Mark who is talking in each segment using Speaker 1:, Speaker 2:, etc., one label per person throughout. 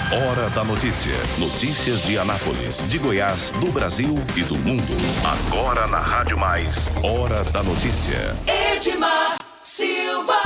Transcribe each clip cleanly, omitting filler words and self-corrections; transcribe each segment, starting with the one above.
Speaker 1: Hora da notícia. Notícias de Anápolis, de Goiás, do Brasil e do mundo. Agora na Rádio Mais. Hora da notícia.
Speaker 2: Edmar Silva.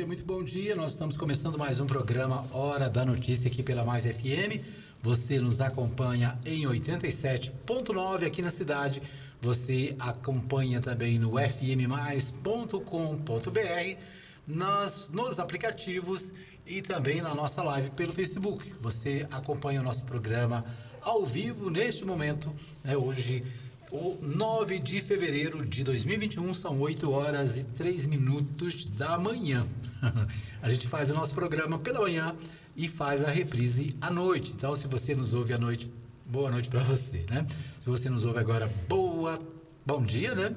Speaker 3: Muito bom dia, nós estamos começando mais um programa Hora da Notícia aqui pela Mais FM. Você nos acompanha em 87.9 aqui na cidade. Você acompanha também no fmmais.com.br, nos aplicativos e também na nossa live pelo Facebook. Você acompanha o nosso programa ao vivo neste momento, hoje, o 9 de fevereiro de 2021, são 8 horas e 3 minutos da manhã. A gente faz o nosso programa pela manhã e faz a reprise à noite. Então, se você nos ouve à noite, boa noite para você, né? Se você nos ouve agora, bom dia, né?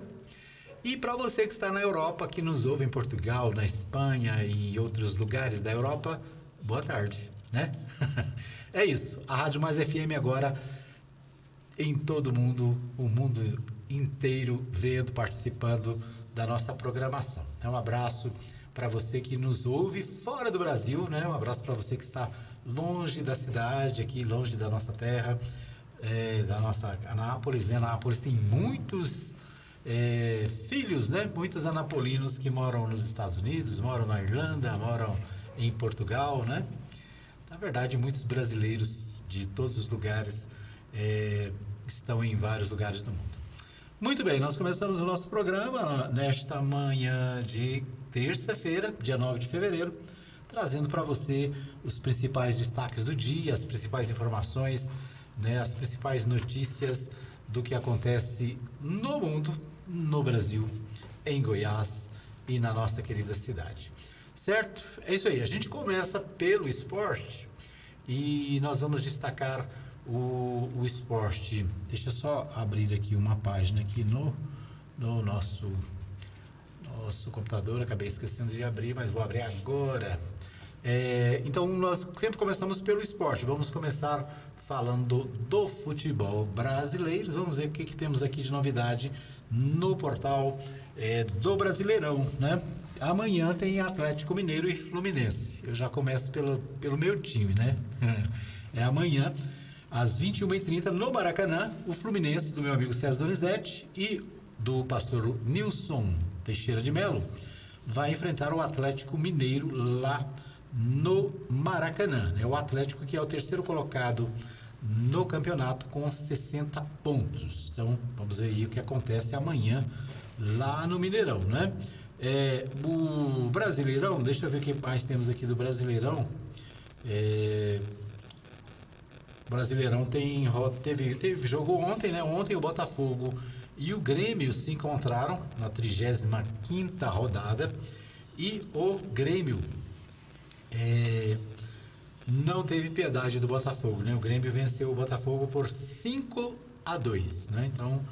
Speaker 3: E para você que está na Europa, que nos ouve em Portugal, na Espanha e outros lugares da Europa, boa tarde, né? É isso, a Rádio Mais FM agora em todo mundo, o mundo inteiro vendo, participando da nossa programação. Então, um abraço para você que nos ouve fora do Brasil, né? Um abraço para você que está longe da cidade, aqui longe da nossa terra, da nossa Anápolis, né? Anápolis tem muitos filhos, né? Muitos anapolinos que moram nos Estados Unidos, moram na Irlanda, moram em Portugal, né? Na verdade, muitos brasileiros de todos os lugares estão em vários lugares do mundo. Muito bem, nós começamos o nosso programa nesta manhã de terça-feira, dia 9 de fevereiro, trazendo para você os principais destaques do dia, as principais informações, né, as principais notícias do que acontece no mundo, no Brasil, em Goiás e na nossa querida cidade. Certo? É isso aí, a gente começa pelo esporte e nós vamos destacar o esporte. Deixa eu só abrir aqui uma página aqui no nosso computador, acabei esquecendo de abrir, mas vou abrir agora. Então, nós sempre começamos pelo esporte. Vamos começar falando do futebol brasileiro. Vamos ver o que temos aqui de novidade no portal do Brasileirão, né? Amanhã tem Atlético Mineiro e Fluminense. Eu já começo pelo meu time, né? Amanhã, às 21h30, no Maracanã, o Fluminense, do meu amigo César Donizete e do pastor Nilson Teixeira de Melo, vai enfrentar o Atlético Mineiro lá no Maracanã. O Atlético que é o terceiro colocado no campeonato com 60 pontos. Então, vamos ver aí o que acontece amanhã lá no Mineirão, né? O Brasileirão, deixa eu ver o que mais temos aqui do Brasileirão. O Brasileirão teve jogo ontem, né? Ontem o Botafogo e o Grêmio se encontraram na 35ª rodada e o Grêmio não teve piedade do Botafogo, né? O Grêmio venceu o Botafogo por 5-2, né? Então,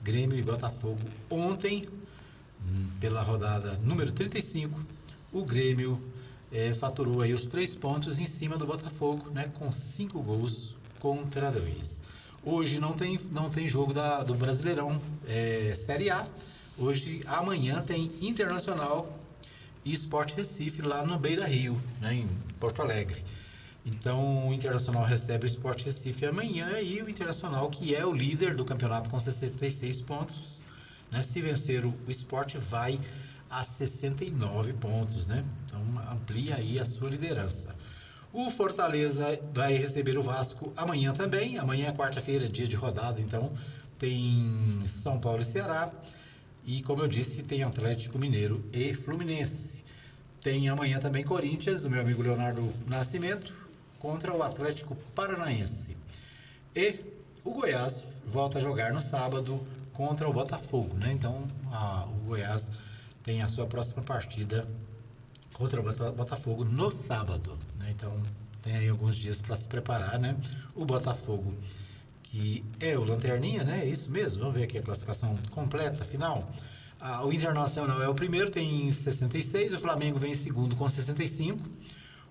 Speaker 3: Grêmio e Botafogo ontem, pela rodada número 35, o Grêmio faturou aí os 3 pontos em cima do Botafogo, né? Com 5 gols contra 2. Hoje não tem jogo do Brasileirão Série A. Amanhã tem Internacional e Sport Recife lá no Beira Rio, né, em Porto Alegre. Então, o Internacional recebe o Sport Recife amanhã e o Internacional, que é o líder do campeonato com 66 pontos, né? Se vencer o Sport, vai a 69 pontos, né? Então, amplia aí a sua liderança. O Fortaleza vai receber o Vasco amanhã também. Amanhã é quarta-feira, dia de rodada, então tem São Paulo e Ceará. E, como eu disse, tem Atlético Mineiro e Fluminense. Tem amanhã também Corinthians, do meu amigo Leonardo Nascimento, contra o Atlético Paranaense. E o Goiás volta a jogar no sábado contra o Botafogo, né? Então, o Goiás tem a sua próxima partida contra o Botafogo no sábado, né? Então, tem aí alguns dias para se preparar, né? O Botafogo, que é o Lanterninha, né? É isso mesmo. Vamos ver aqui a classificação completa, final. O Internacional é o primeiro, tem 66. O Flamengo vem em segundo com 65.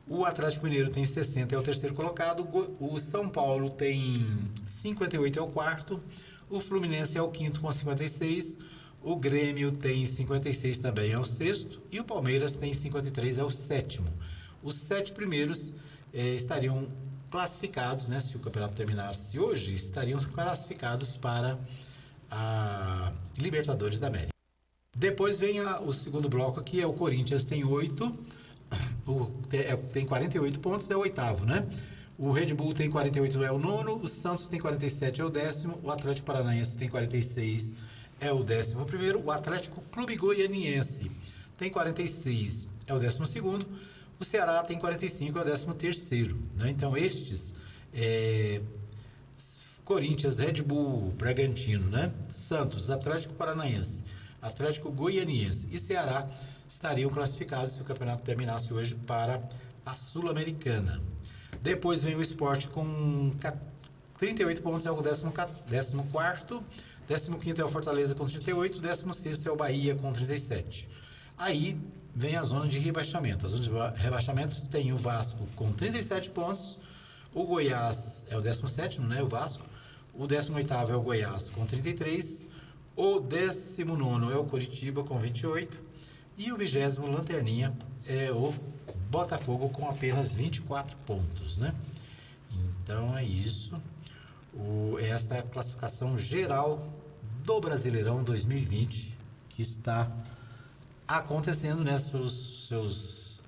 Speaker 3: O Atlético Mineiro tem 60, é o terceiro colocado. O São Paulo tem 58, é o quarto. O Fluminense é o quinto com 56. O Grêmio tem 56 também, é o sexto. E o Palmeiras tem 53, é o sétimo. Os 7 primeiros estariam classificados, né? Se o campeonato terminasse hoje, estariam classificados para a Libertadores da América. Depois vem o segundo bloco, que é o Corinthians, tem 8. Tem 48 pontos, é o oitavo, né? O Red Bull tem 48, é o nono. O Santos tem 47, é o décimo. O Atlético Paranaense tem 46, é o 11º. O Atlético Clube Goianiense tem 46, é o 12º. O Ceará tem 45, é o 13º, né? Então, estes Corinthians, Red Bull, Bragantino, né? Santos, Atlético Paranaense, Atlético Goianiense e Ceará estariam classificados se o campeonato terminasse hoje para a Sul-Americana. Depois vem o Sport com 38 pontos, é o 14º. 15º é o Fortaleza com 38. 16º é o Bahia com 37. Aí vem a zona de rebaixamento. A zona de rebaixamento tem o Vasco com 37 pontos. O Goiás é o 17º, né? O Vasco. O 18º é o Goiás com 33. O 19º é o Coritiba com 28. E o 20º lanterninha é o Botafogo com apenas 24 pontos, né? Então é isso. Esta é a classificação geral do Brasileirão 2020 que está acontecendo, né? Suas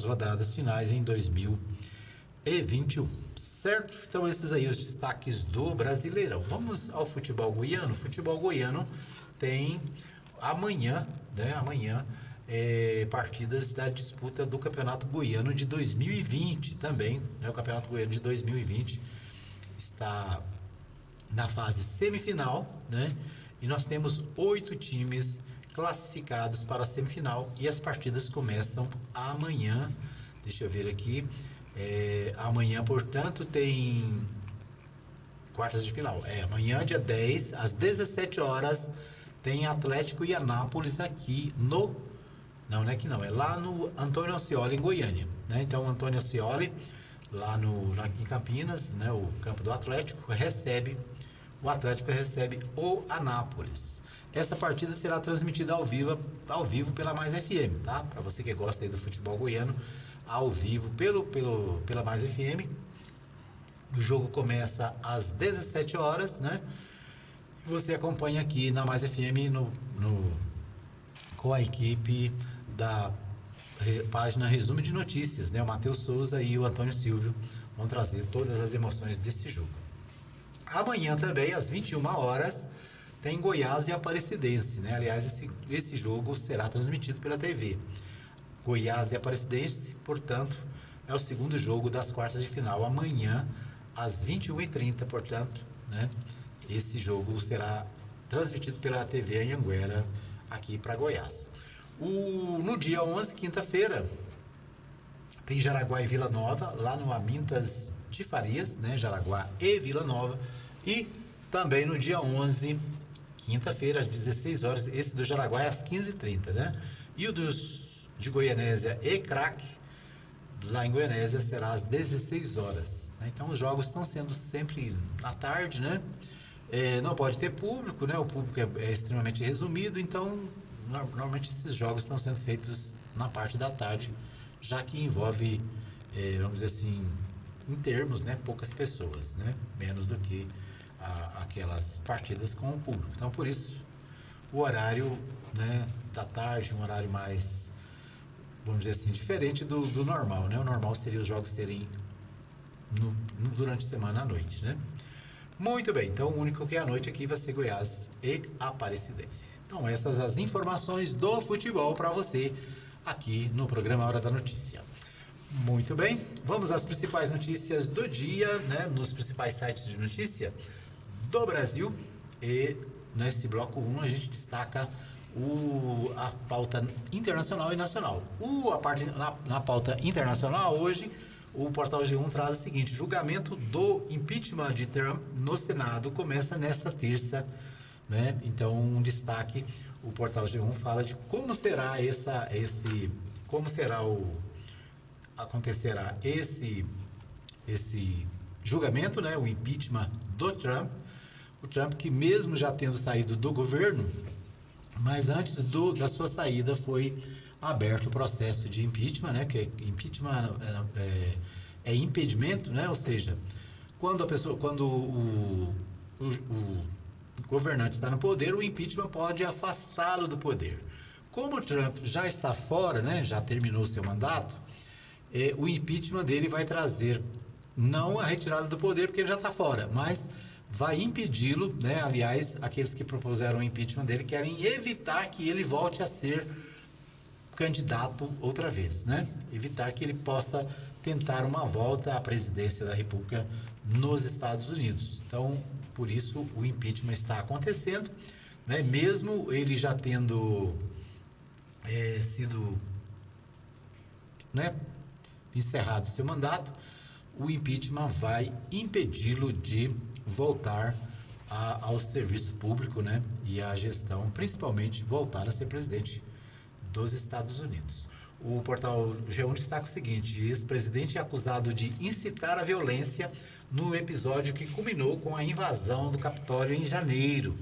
Speaker 3: rodadas finais em 2021, certo? Então esses aí os destaques do Brasileirão. Vamos ao futebol goiano. O futebol goiano tem amanhã, né? Partidas da disputa do Campeonato Goiano de 2020 também, né? O Campeonato Goiano de 2020 está na fase semifinal, né? E nós temos 8 times classificados para a semifinal e as partidas começam amanhã. Deixa eu ver aqui. Amanhã, portanto, tem quartas de final. Amanhã, dia 10, às 17 horas, tem Atlético e Anápolis aqui no... Não é aqui não, é lá no Antônio Ascioli, em Goiânia, né? Então, o Antônio Ascioli, lá em Campinas, né? O campo do Atlético, o Atlético recebe o Anápolis. Essa partida será transmitida ao vivo pela Mais FM, tá? Para você que gosta aí do futebol goiano, ao vivo pela Mais FM. O jogo começa às 17 horas, né? E você acompanha aqui na Mais FM com a equipe da página Resumo de Notícias, né? O Matheus Souza e o Antônio Silvio vão trazer todas as emoções desse jogo. Amanhã também, às 21 horas, tem Goiás e Aparecidense, né? Aliás, esse jogo será transmitido pela TV. Goiás e Aparecidense, portanto, é o segundo jogo das quartas de final. Amanhã, às 21h30, portanto, né? Esse jogo será transmitido pela TV Anhanguera, aqui para Goiás. No dia 11, quinta-feira, tem Jaraguá e Vila Nova, lá no Amintas de Farias, né? Jaraguá e Vila Nova. E também no dia 11, quinta-feira, às 16 horas, esse do Jaraguá é às 15h30, né? E o de Goianésia e Craque, lá em Goianésia, será às 16 horas. Né? Então, os jogos estão sendo sempre à tarde, né? Não pode ter público, né? O público é extremamente resumido, então normalmente esses jogos estão sendo feitos na parte da tarde, já que envolve, vamos dizer assim, em termos, né, poucas pessoas, né, menos do que aquelas partidas com o público. Então, por isso, o horário, né, da tarde, um horário mais, vamos dizer assim, diferente do normal, né? O normal seria os jogos serem durante a semana à noite, né? Muito bem, então o único que é à noite aqui vai ser Goiás e Aparecidense. Então essas as informações do futebol para você aqui no programa Hora da Notícia. Muito bem, vamos às principais notícias do dia, né? Nos principais sites de notícia do Brasil. E nesse bloco 1 a gente destaca a pauta internacional e nacional. Na pauta internacional hoje, o portal G1 traz o seguinte: julgamento do impeachment de Trump no Senado começa nesta terça, né? Então, um destaque, o portal G1 fala de como será acontecerá esse julgamento, né? O impeachment do Trump. O Trump, que mesmo já tendo saído do governo, mas antes da sua saída foi aberto o processo de impeachment, né? Que impeachment é impedimento, né? Ou seja, quando o governante está no poder, o impeachment pode afastá-lo do poder. Como o Trump já está fora, né? Já terminou seu mandato, o impeachment dele vai trazer não a retirada do poder, porque ele já está fora, mas vai impedi-lo, né? Aliás, aqueles que propuseram o impeachment dele querem evitar que ele volte a ser candidato outra vez, né? Evitar que ele possa tentar uma volta à presidência da República nos Estados Unidos. Então, por isso, o impeachment está acontecendo, né? Mesmo ele já tendo sido, né, encerrado seu mandato, o impeachment vai impedi-lo de voltar ao serviço público, né, e à gestão, principalmente voltar a ser presidente dos Estados Unidos. O portal G1 destaca o seguinte: ex-presidente é acusado de incitar a violência no episódio que culminou com a invasão do Capitólio em janeiro.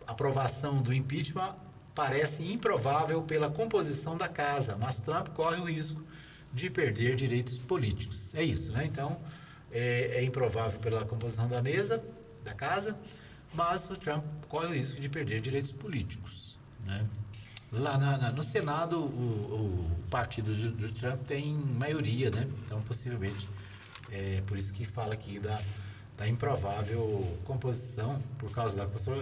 Speaker 3: A aprovação do impeachment parece improvável pela composição da casa, mas Trump corre o risco de perder direitos políticos. É isso, né? Então, é improvável pela composição da casa, mas o Trump corre o risco de perder direitos políticos, né? Lá no Senado, o partido do Trump tem maioria, né? Então, possivelmente, por isso que fala aqui da improvável composição, por causa da composição,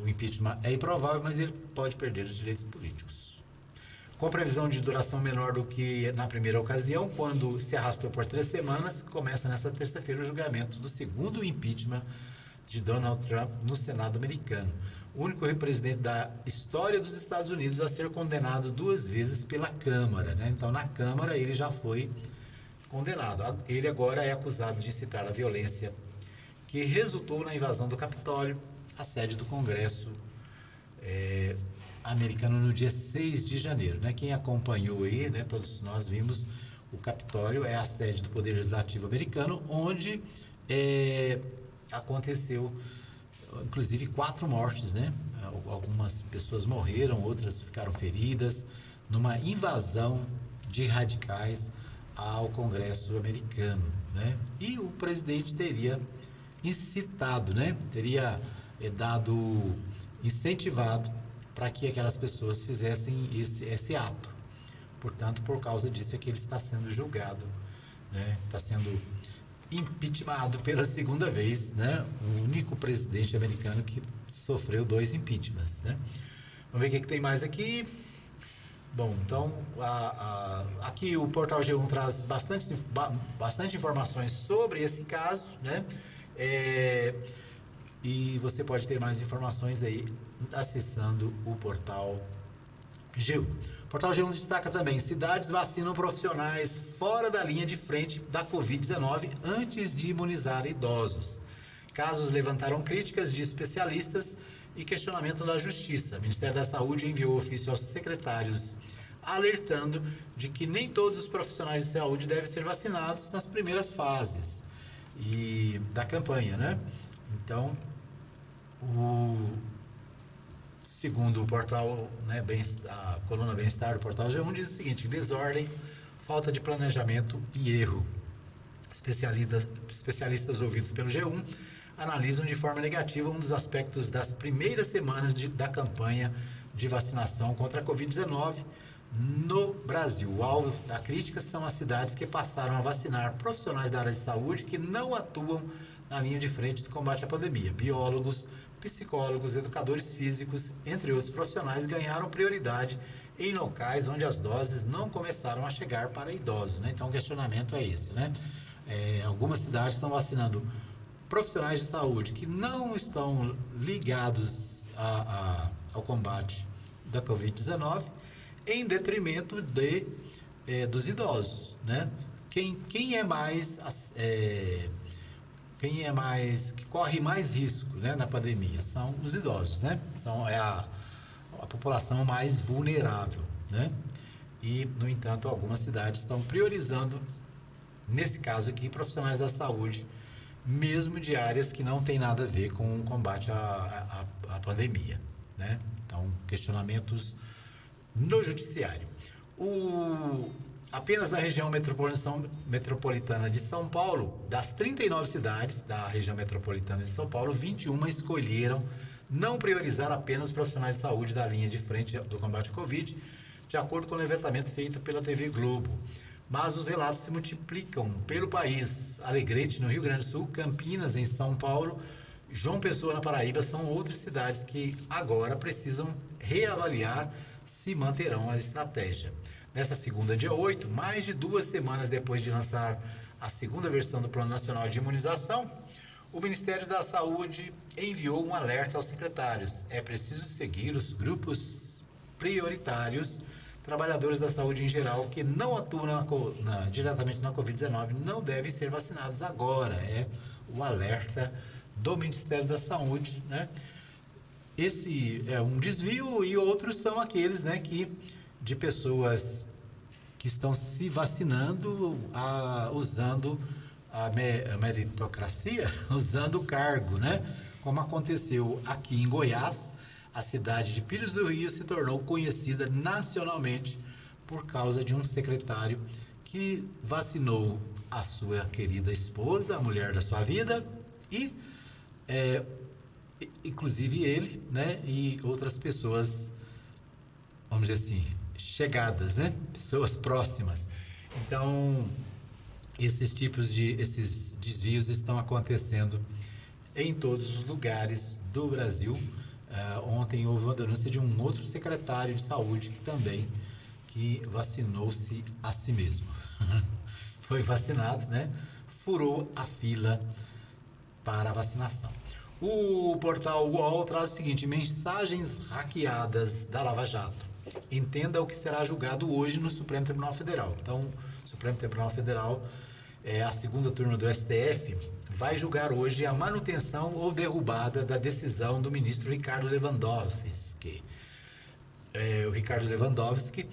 Speaker 3: o impeachment é improvável, mas ele pode perder os direitos políticos. Com previsão de duração menor do que na primeira ocasião, quando se arrastou por 3 semanas, começa nesta terça-feira o julgamento do segundo impeachment de Donald Trump no Senado americano. O único representante da história dos Estados Unidos a ser condenado 2 vezes pela Câmara, né? Então, na Câmara, ele já foi condenado. Ele agora é acusado de incitar a violência que resultou na invasão do Capitólio, a sede do Congresso americano, no dia 6 de janeiro, né? Quem acompanhou aí, né, todos nós vimos, o Capitólio é a sede do Poder Legislativo americano, onde aconteceu, inclusive, 4 mortes, né? Algumas pessoas morreram, outras ficaram feridas, numa invasão de radicais ao Congresso americano, né? E o presidente teria incitado, né? Teria incentivado para que aquelas pessoas fizessem esse ato. Portanto, por causa disso é que ele está sendo julgado, né? Está sendo impeachmentado pela segunda vez, né? O único presidente americano que sofreu 2 impeachments, né? Vamos ver o que tem mais aqui. Bom, então, aqui o portal G1 traz bastante informações sobre esse caso, né? E você pode ter mais informações aí acessando o portal G1. O portal G1 destaca também: cidades vacinam profissionais fora da linha de frente da Covid-19 antes de imunizar idosos. Casos levantaram críticas de especialistas e questionamento da Justiça. O Ministério da Saúde enviou ofício aos secretários alertando de que nem todos os profissionais de saúde devem ser vacinados nas primeiras fases da campanha, né? Então, segundo o portal, né, a coluna Bem-Estar do portal G1 diz o seguinte: desordem falta de planejamento e erro. Especialistas ouvidos pelo G1 analisam de forma negativa um dos aspectos das primeiras semanas da campanha de vacinação contra a Covid-19 no Brasil. O alvo da crítica são as cidades que passaram a vacinar profissionais da área de saúde que não atuam na linha de frente do combate à pandemia. Biólogos, psicólogos, educadores físicos, entre outros profissionais, ganharam prioridade em locais onde as doses não começaram a chegar para idosos, né? Então o questionamento é esse, né? Algumas cidades estão vacinando profissionais de saúde que não estão ligados ao combate da Covid-19 em detrimento dos idosos, né? Quem é mais que corre mais risco, né, na pandemia são os idosos, né? A população mais vulnerável, né? E, no entanto, algumas cidades estão priorizando, nesse caso aqui, profissionais da saúde, mesmo de áreas que não tem nada a ver com o combate à pandemia, né? Então, questionamentos no judiciário. Apenas na região metropolitana de São Paulo, das 39 cidades da região metropolitana de São Paulo, 21 escolheram não priorizar apenas os profissionais de saúde da linha de frente do combate à Covid, de acordo com o levantamento feito pela TV Globo. Mas os relatos se multiplicam pelo país. Alegrete, no Rio Grande do Sul, Campinas, em São Paulo, João Pessoa, na Paraíba, são outras cidades que agora precisam reavaliar se manterão a estratégia. Nessa segunda, dia 8, mais de 2 semanas depois de lançar a segunda versão do Plano Nacional de Imunização, o Ministério da Saúde enviou um alerta aos secretários. É preciso seguir os grupos prioritários, trabalhadores da saúde em geral, que não atuam diretamente na Covid-19, não devem ser vacinados agora. É o alerta do Ministério da Saúde, né? Esse é um desvio e outros são aqueles, né, de pessoas que estão se vacinando usando a meritocracia, usando o cargo, né? Como aconteceu aqui em Goiás, a cidade de Pires do Rio se tornou conhecida nacionalmente por causa de um secretário que vacinou a sua querida esposa, a mulher da sua vida, e inclusive ele, né, e outras pessoas, vamos dizer assim, chegadas, né, pessoas próximas. Então, esses desvios estão acontecendo em todos os lugares do Brasil. Ontem houve uma denúncia de um outro secretário de saúde que vacinou-se a si mesmo. Foi vacinado, né? Furou a fila para a vacinação. O portal UOL traz o seguinte: mensagens hackeadas da Lava Jato. Entenda o que será julgado hoje no Supremo Tribunal Federal. Então, o Supremo Tribunal Federal, a segunda turma do STF, vai julgar hoje a manutenção ou derrubada da decisão do ministro Ricardo Lewandowski. O Ricardo Lewandowski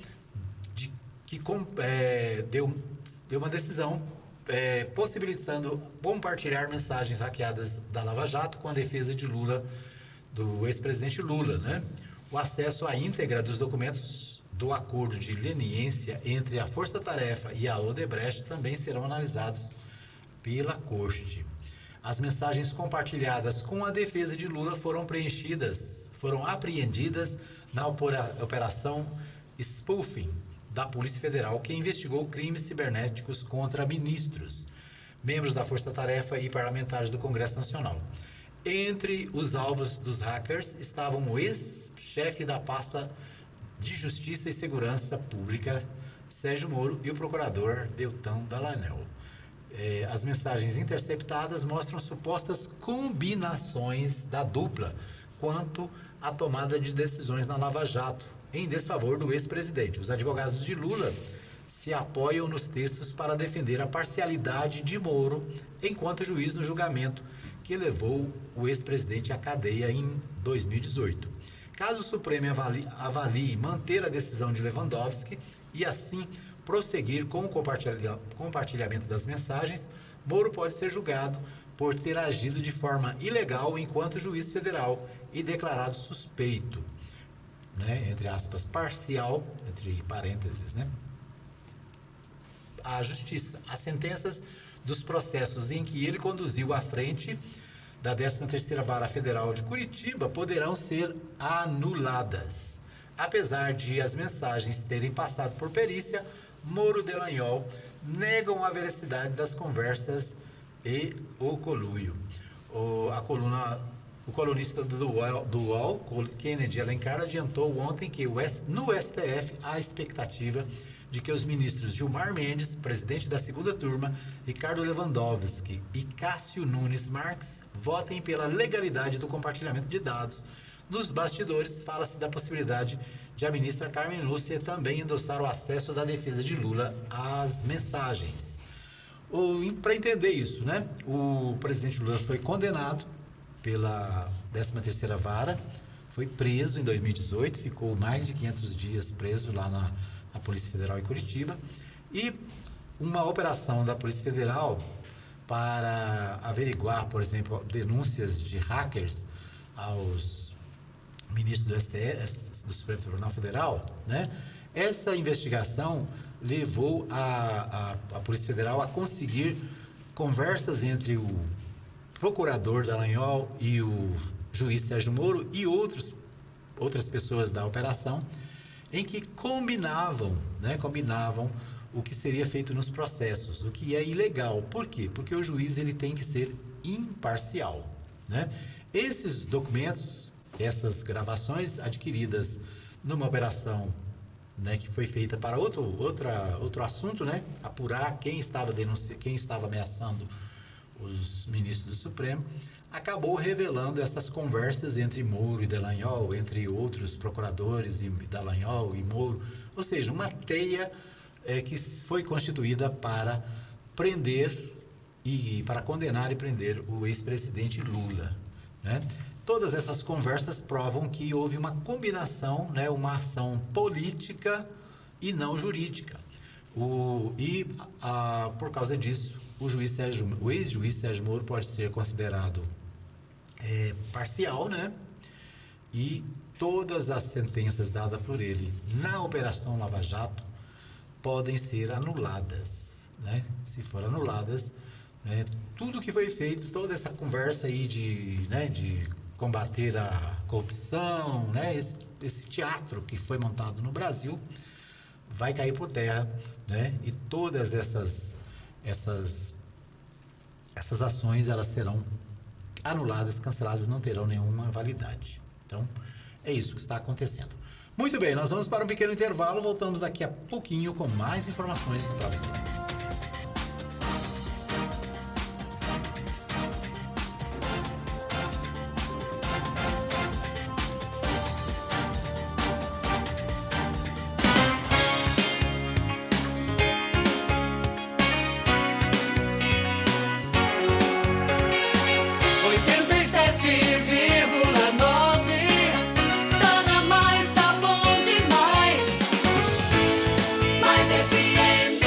Speaker 3: deu uma decisão possibilitando compartilhar mensagens hackeadas da Lava Jato com a defesa de Lula, do ex-presidente Lula, né? O acesso à íntegra dos documentos do acordo de leniência entre a Força Tarefa e a Odebrecht também serão analisados pela Corte. As mensagens compartilhadas com a defesa de Lula foram apreendidas na operação Spoofing da Polícia Federal, que investigou crimes cibernéticos contra ministros, membros da Força Tarefa e parlamentares do Congresso Nacional. Entre os alvos dos hackers estavam o ex-chefe da pasta de Justiça e Segurança Pública, Sérgio Moro, e o procurador Deltan Dallagnol. As mensagens interceptadas mostram supostas combinações da dupla quanto à tomada de decisões na Lava Jato, em desfavor do ex-presidente. Os advogados de Lula se apoiam nos textos para defender a parcialidade de Moro enquanto juiz no julgamento que levou o ex-presidente à cadeia em 2018. Caso o Supremo avalie manter a decisão de Lewandowski e assim prosseguir com o compartilhamento das mensagens, Moro pode ser julgado por ter agido de forma ilegal enquanto juiz federal e declarado suspeito, né? Entre aspas, parcial, entre parênteses, né? à Justiça. As sentenças dos processos em que ele conduziu à frente da 13ª Vara Federal de Curitiba poderão ser anuladas. Apesar de as mensagens terem passado por perícia, Moro e Dallagnol negam a veracidade das conversas e o conluio. O colunista do UOL, Kennedy Alencar, adiantou ontem que no STF há expectativa de que os ministros Gilmar Mendes, presidente da segunda turma, Ricardo Lewandowski e Cássio Nunes Marques votem pela legalidade do compartilhamento de dados. Nos bastidores, fala-se da possibilidade de a ministra Carmen Lúcia também endossar o acesso da defesa de Lula às mensagens. Para entender isso, né? O presidente Lula foi condenado pela 13ª Vara, foi preso em 2018, ficou mais de 500 dias preso lá na Polícia Federal em Curitiba, e uma operação da Polícia Federal para averiguar, por exemplo, denúncias de hackers aos ministros do STF, do Supremo Tribunal Federal, né? Essa investigação levou a Polícia Federal a conseguir conversas entre o procurador Dallagnol e o juiz Sérgio Moro e outras pessoas da operação, em que combinavam o que seria feito nos processos, o que é ilegal. Por quê? Porque o juiz ele tem que ser imparcial, né? Esses documentos, essas gravações adquiridas numa operação, né, que foi feita para outro assunto, né? Apurar quem estava ameaçando os ministros do Supremo, acabou revelando essas conversas entre Moro e Dallagnol, entre outros procuradores e Dallagnol e Moro, ou seja, uma teia que foi constituída para condenar e prender o ex-presidente Lula, né? Todas essas conversas provam que houve uma combinação, né, uma ação política e não jurídica. Por causa disso, o ex-juiz Sérgio Moro pode ser considerado parcial, né? E todas as sentenças dadas por ele na Operação Lava Jato podem ser anuladas, né? Se forem anuladas, né, tudo que foi feito, toda essa conversa aí de combater a corrupção, né? Esse teatro que foi montado no Brasil vai cair por terra, né? E todas essas ações elas serão anuladas, canceladas, não terão nenhuma validade. Então, é isso que está acontecendo. Muito bem, nós vamos para um pequeno intervalo, voltamos daqui a pouquinho com mais informações para você.
Speaker 2: 107,9 tá na mais, tá bom demais. Mais FM.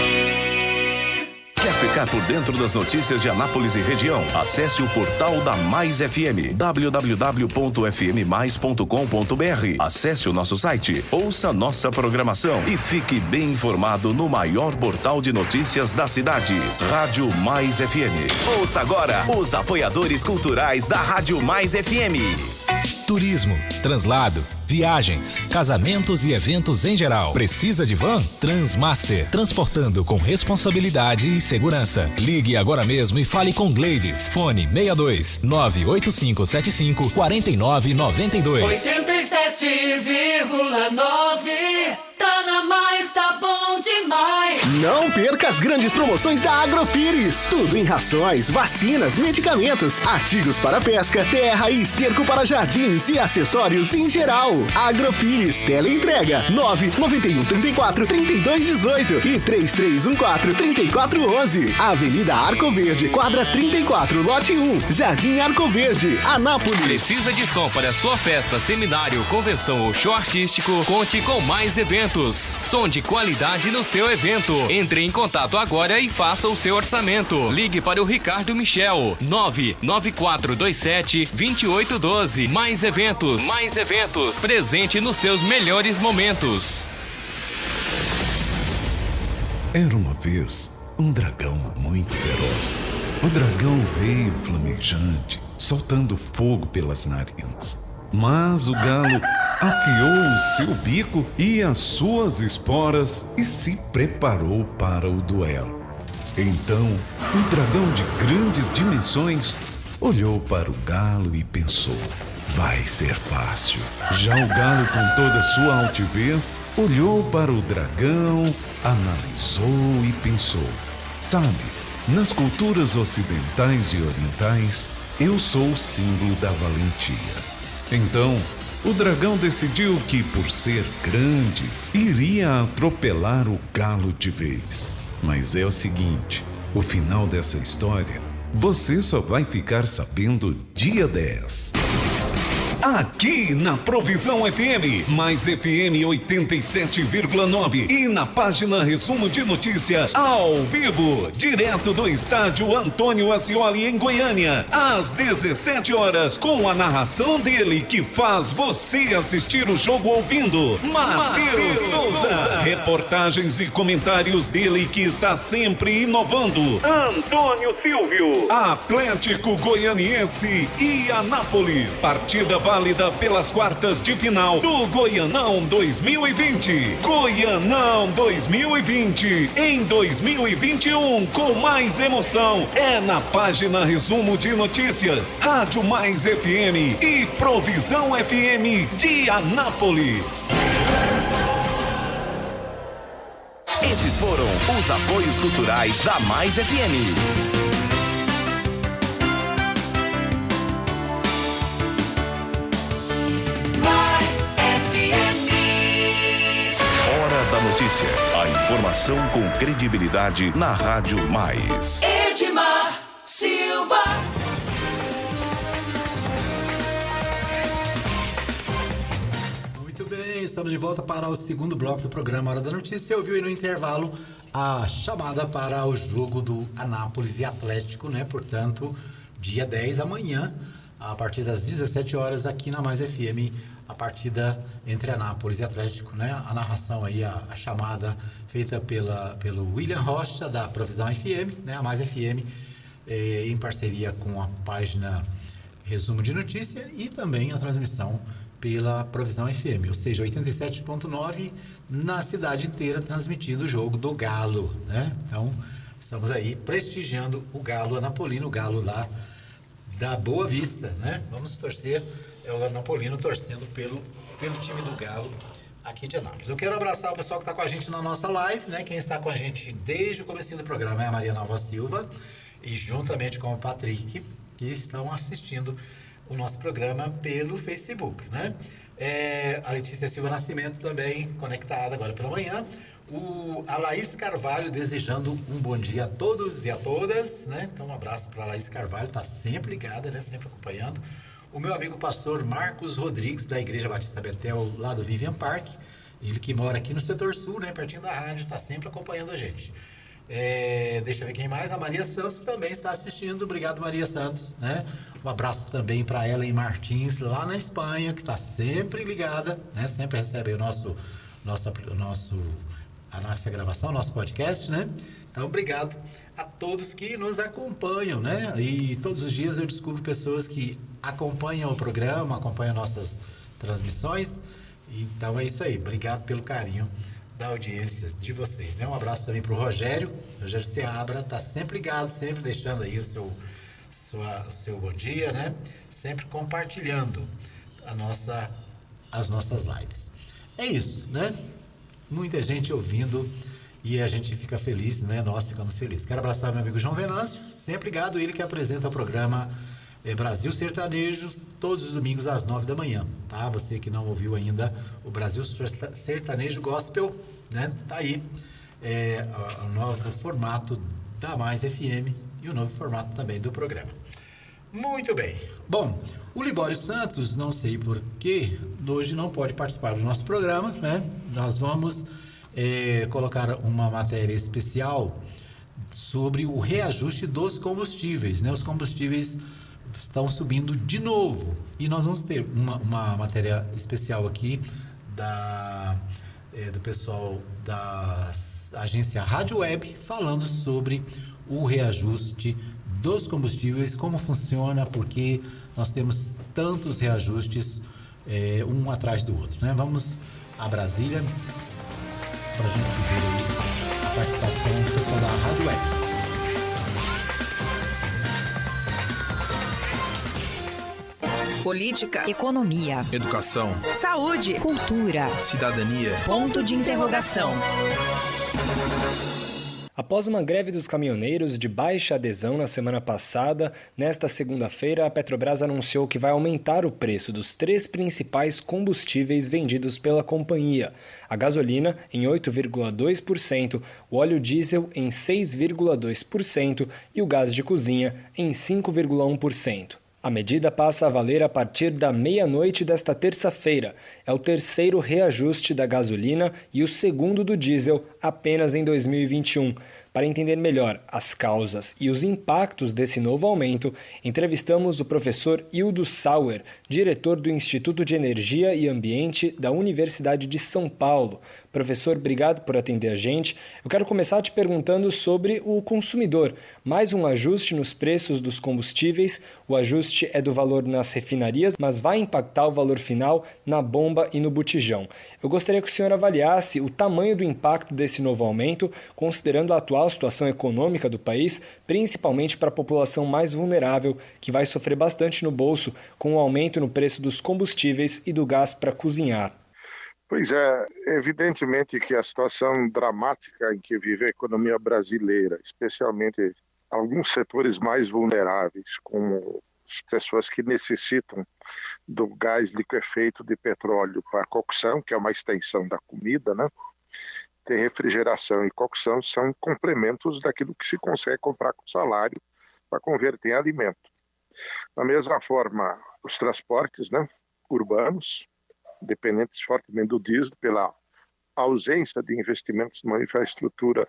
Speaker 1: Quer ficar por dentro das notícias de Anápolis e região? Acesse o portal da Mais FM, www.fmmais.com.br. Acesse o nosso site, ouça nossa programação e fique bem informado no maior portal de notícias da cidade, Rádio Mais FM. Ouça agora os apoiadores culturais da Rádio Mais FM.
Speaker 4: Turismo, translado, viagens, casamentos e eventos em geral. Precisa de van? Transmaster, transportando com responsabilidade e segurança. Ligue agora mesmo e fale com Gleides. Fone 62 98575 4992.
Speaker 2: 87,9 tá na mais, tá bom demais.
Speaker 5: Não perca as grandes promoções da Agropires. Tudo em rações, vacinas, medicamentos, artigos para pesca, terra e esterco para jardins e acessórios em geral. Agropires, teleentrega 991 34 32 18 e 3314 34 11. Avenida Arco Verde, quadra 34, lote 1, Jardim Arco Verde, Anápolis.
Speaker 6: Precisa de som para sua festa, seminário, convenção ou show artístico? Conte com Mais Eventos. Som de qualidade no seu evento. Entre em contato agora e faça o seu orçamento. Ligue para o Ricardo Michel, 99427-2812. Mais Eventos. Mais Eventos. Presente nos seus melhores momentos.
Speaker 7: Era uma vez um dragão muito feroz. O dragão veio flamejante, soltando fogo pelas narinas. Mas o galo afiou o seu bico e as suas esporas e se preparou para o duelo. Então, um dragão de grandes dimensões olhou para o galo e pensou: vai ser fácil. Já o galo, com toda a sua altivez, olhou para o dragão, analisou e pensou: sabe, nas culturas ocidentais e orientais, eu sou o símbolo da valentia. Então, o dragão decidiu que, por ser grande, iria atropelar o galo de vez. Mas é o seguinte, o final dessa história, você só vai ficar sabendo dia 10. Aqui na Provisão FM, mais FM 87,9 e na página Resumo de Notícias, ao vivo, direto do estádio Antônio Ascioli em Goiânia, às 17 horas, com a narração dele que faz você assistir o jogo ouvindo, Matheus Souza. Reportagens e comentários dele que está sempre inovando, Antônio Silvio. Atlético Goianiense e Anápolis, partida válida pelas quartas de final do Goianão 2020. Goianão 2020 em 2021 com mais emoção. É na página Resumo de Notícias, Rádio Mais FM e Provisão FM de Anápolis.
Speaker 1: Esses foram os apoios culturais da Mais FM. Notícia. A informação com credibilidade na Rádio Mais.
Speaker 2: Edmar Silva.
Speaker 3: Muito bem, estamos de volta para o segundo bloco do programa Hora da Notícia. Você ouviu aí no intervalo a chamada para o jogo do Anápolis e Atlético, né? Portanto, dia 10, amanhã, a partir das 17 horas, aqui na Mais FM, a partida entre Anápolis e Atlético, né? A narração aí, a chamada feita pelo William Rocha, da Provisão FM, né? A Mais FM, em parceria com a página Resumo de Notícia e também a transmissão pela Provisão FM, ou seja, 87.9 na cidade inteira, transmitindo o jogo do Galo, né? Então, estamos aí prestigiando o Galo anapolino, o Galo lá da Boa Vista, né? Vamos torcer, é o Anapolino torcendo pelo time do Galo aqui de Anápolis. Eu quero abraçar o pessoal que está com a gente na nossa live, né? Quem está com a gente desde o comecinho do programa é a Maria Nova Silva e juntamente com o Patrick, que estão assistindo o nosso programa pelo Facebook, né? A Letícia Silva Nascimento também conectada agora pela manhã. A Laís Carvalho desejando um bom dia a todos e a todas, né? Então um abraço para a Laís Carvalho, está sempre ligada, né? Sempre acompanhando. O meu amigo pastor Marcos Rodrigues, da Igreja Batista Betel, lá do Vivian Park, ele que mora aqui no setor sul, né? Pertinho da rádio, está sempre acompanhando a gente. Deixa eu ver quem mais. A Maria Santos também está assistindo. Obrigado, Maria Santos, né? Um abraço também para Ellen Martins, lá na Espanha, que está sempre ligada, né? Sempre recebe a nossa gravação, nosso podcast, né? Então, obrigado a todos que nos acompanham, né? E todos os dias eu descubro pessoas que acompanham o programa, acompanham nossas transmissões. Então, é isso aí. Obrigado pelo carinho da audiência de vocês, né? Um abraço também para o Rogério Seabra, tá sempre ligado, sempre deixando aí o seu bom dia, né? Sempre compartilhando as nossas lives. É isso, né? Muita gente ouvindo e a gente fica feliz, né? Nós ficamos felizes. Quero abraçar meu amigo João Venâncio, sempre ligado, ele que apresenta o programa Brasil Sertanejo, todos os domingos às 9 da manhã, tá? Você que não ouviu ainda o Brasil Sertanejo Gospel, né? Tá aí o novo formato da Mais FM e o novo formato também do programa. Muito bem. Bom, o Libório Santos, não sei por que, hoje não pode participar do nosso programa, né? Nós vamos colocar uma matéria especial sobre o reajuste dos combustíveis, né? Os combustíveis estão subindo de novo e nós vamos ter uma matéria especial aqui do pessoal agência Rádio Web, falando sobre o reajuste dos combustíveis, como funciona, porque nós temos tantos reajustes um atrás do outro, né? Vamos a Brasília para a gente ver aí a participação do pessoal da Rádio Web.
Speaker 8: Política,
Speaker 9: economia,
Speaker 10: educação,
Speaker 8: saúde,
Speaker 9: cultura,
Speaker 10: cidadania.
Speaker 8: Ponto de interrogação.
Speaker 11: Após uma greve dos caminhoneiros de baixa adesão na semana passada, nesta segunda-feira a Petrobras anunciou que vai aumentar o preço dos 3 principais combustíveis vendidos pela companhia. A gasolina em 8,2%, o óleo diesel em 6,2% e o gás de cozinha em 5,1%. A medida passa a valer a partir da meia-noite desta terça-feira. É o terceiro reajuste da gasolina e o segundo do diesel apenas em 2021. Para entender melhor as causas e os impactos desse novo aumento, entrevistamos o professor Hildo Sauer, diretor do Instituto de Energia e Ambiente da Universidade de São Paulo. Professor, obrigado por atender a gente. Eu quero começar te perguntando sobre o consumidor. Mais um ajuste nos preços dos combustíveis. O ajuste é do valor nas refinarias, mas vai impactar o valor final na bomba e no botijão. Eu gostaria que o senhor avaliasse o tamanho do impacto desse novo aumento, considerando a atual situação econômica do país, principalmente para a população mais vulnerável, que vai sofrer bastante no bolso com o aumento no preço dos combustíveis e do gás para cozinhar.
Speaker 12: Pois é, evidentemente que a situação dramática em que vive a economia brasileira, especialmente alguns setores mais vulneráveis, como as pessoas que necessitam do gás liquefeito de petróleo para cocção, que é uma extensão da comida, né? Tem refrigeração e cocção são complementos daquilo que se consegue comprar com salário para converter em alimento. Da mesma forma, os transportes, né, urbanos, dependentes fortemente do diesel, pela ausência de investimentos numa infraestrutura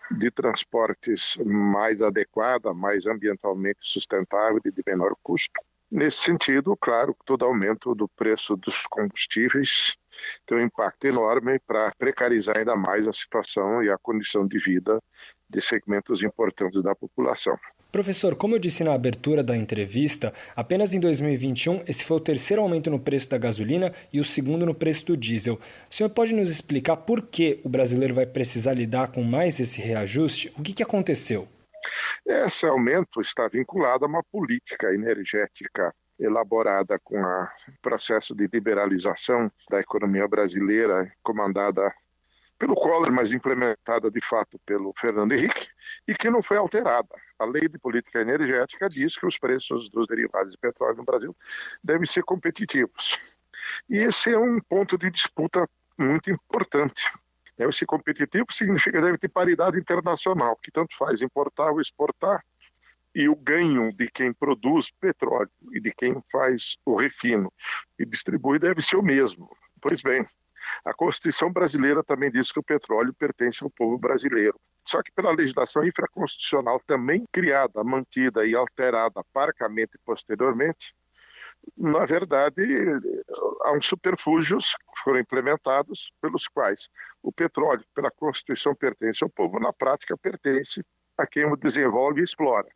Speaker 12: de transportes mais adequada, mais ambientalmente sustentável e de menor custo. Nesse sentido, claro, todo aumento do preço dos combustíveis tem um impacto enorme para precarizar ainda mais a situação e a condição de vida de segmentos importantes da população.
Speaker 11: Professor, como eu disse na abertura da entrevista, apenas em 2021 esse foi o terceiro aumento no preço da gasolina e o segundo no preço do diesel. O senhor pode nos explicar por que o brasileiro vai precisar lidar com mais esse reajuste? O que aconteceu?
Speaker 12: Esse aumento está vinculado a uma política energética elaborada com o processo de liberalização da economia brasileira, comandada pelo Collor, mas implementada de fato pelo Fernando Henrique, e que não foi alterada. A lei de política energética diz que os preços dos derivados de petróleo no Brasil devem ser competitivos. E esse é um ponto de disputa muito importante. Deve ser competitivo significa que deve ter paridade internacional, que tanto faz importar ou exportar, e o ganho de quem produz petróleo e de quem faz o refino e distribui deve ser o mesmo. Pois bem, a Constituição brasileira também diz que o petróleo pertence ao povo brasileiro. Só que pela legislação infraconstitucional também criada, mantida e alterada parcamente posteriormente, na verdade, há uns superfúgios que foram implementados pelos quais o petróleo, pela Constituição, pertence ao povo, na prática pertence a quem o desenvolve e explora.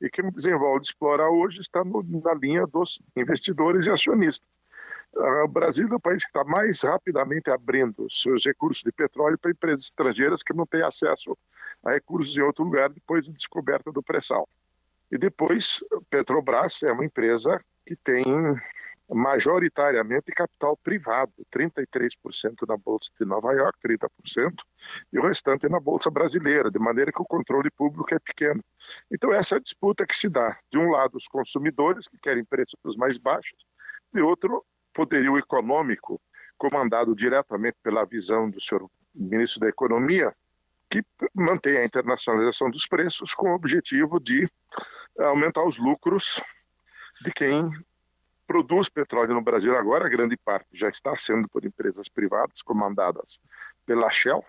Speaker 12: E quem o desenvolve e explora hoje está na linha dos investidores e acionistas. O Brasil é o país que está mais rapidamente abrindo seus recursos de petróleo para empresas estrangeiras que não têm acesso a recursos em outro lugar depois da descoberta do pré-sal. E depois, Petrobras é uma empresa que tem majoritariamente capital privado, 33% na Bolsa de Nova York, 30%, e o restante na Bolsa brasileira, de maneira que o controle público é pequeno. Então essa é a disputa que se dá. De um lado, os consumidores, que querem preços mais baixos, de outro, poderio econômico, comandado diretamente pela visão do senhor ministro da Economia, que mantém a internacionalização dos preços com o objetivo de aumentar os lucros de quem produz petróleo no Brasil. Agora, a grande parte já está sendo por empresas privadas, comandadas pela Shell,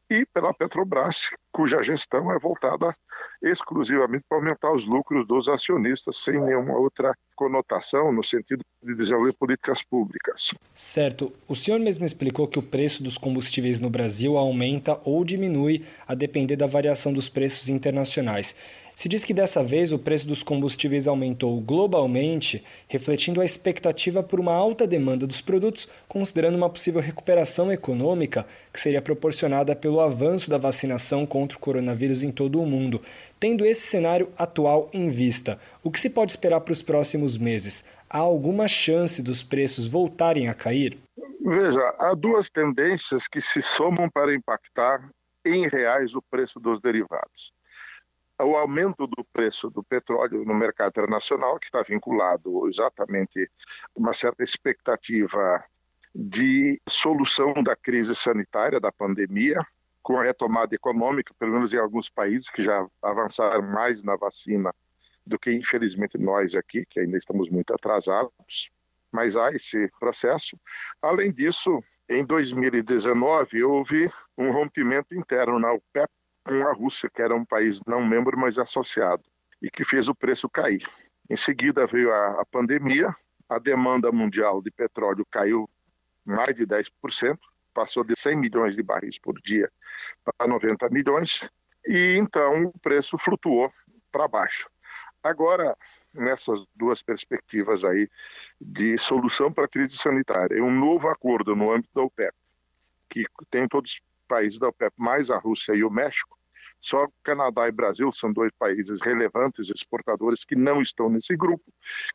Speaker 12: e pela Petrobras, cuja gestão é voltada exclusivamente para aumentar os lucros dos acionistas, sem nenhuma outra conotação no sentido de desenvolver políticas públicas.
Speaker 11: Certo. O senhor mesmo explicou que o preço dos combustíveis no Brasil aumenta ou diminui a depender da variação dos preços internacionais. Se diz que dessa vez o preço dos combustíveis aumentou globalmente, refletindo a expectativa por uma alta demanda dos produtos, considerando uma possível recuperação econômica que seria proporcionada pelo avanço da vacinação contra o coronavírus em todo o mundo. Tendo esse cenário atual em vista, o que se pode esperar para os próximos meses? Há alguma chance dos preços voltarem a cair?
Speaker 12: Veja, há duas tendências que se somam para impactar em reais o preço dos derivados. O aumento do preço do petróleo no mercado internacional, que está vinculado exatamente a uma certa expectativa de solução da crise sanitária, da pandemia, com a retomada econômica, pelo menos em alguns países que já avançaram mais na vacina do que, infelizmente, nós aqui, que ainda estamos muito atrasados. Mas há esse processo. Além disso, em 2019, houve um rompimento interno na OPEP, com a Rússia, que era um país não membro, mas associado, e que fez o preço cair. Em seguida veio a pandemia, a demanda mundial de petróleo caiu mais de 10%, passou de 100 milhões de barris por dia para 90 milhões, e então o preço flutuou para baixo. Agora, nessas duas perspectivas aí de solução para a crise sanitária, um novo acordo no âmbito da OPEP, que tem todos os países da OPEP, mais a Rússia e o México. Só Canadá e Brasil são dois países relevantes exportadores que não estão nesse grupo,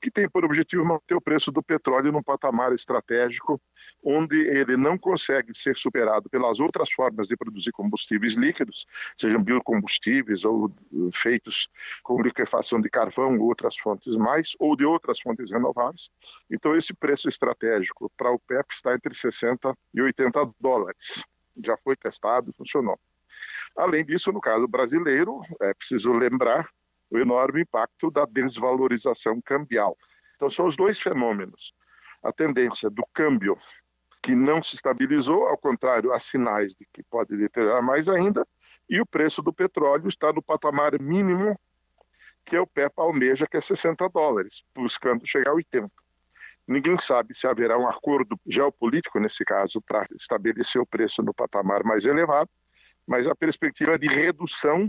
Speaker 12: que tem por objetivo manter o preço do petróleo num patamar estratégico, onde ele não consegue ser superado pelas outras formas de produzir combustíveis líquidos, sejam biocombustíveis ou feitos com liquefação de carvão ou outras fontes mais, ou de outras fontes renováveis. Então esse preço estratégico para o OPEP está entre 60 e 80 dólares. Já foi testado, funcionou. Além disso, no caso brasileiro, é preciso lembrar o enorme impacto da desvalorização cambial. Então, são os dois fenômenos. A tendência do câmbio, que não se estabilizou, ao contrário, há sinais de que pode deteriorar mais ainda, e o preço do petróleo está no patamar mínimo que o OPEP almeja, que é 60 dólares, buscando chegar a 80. Ninguém sabe se haverá um acordo geopolítico, nesse caso, para estabelecer o preço no patamar mais elevado, mas a perspectiva de redução,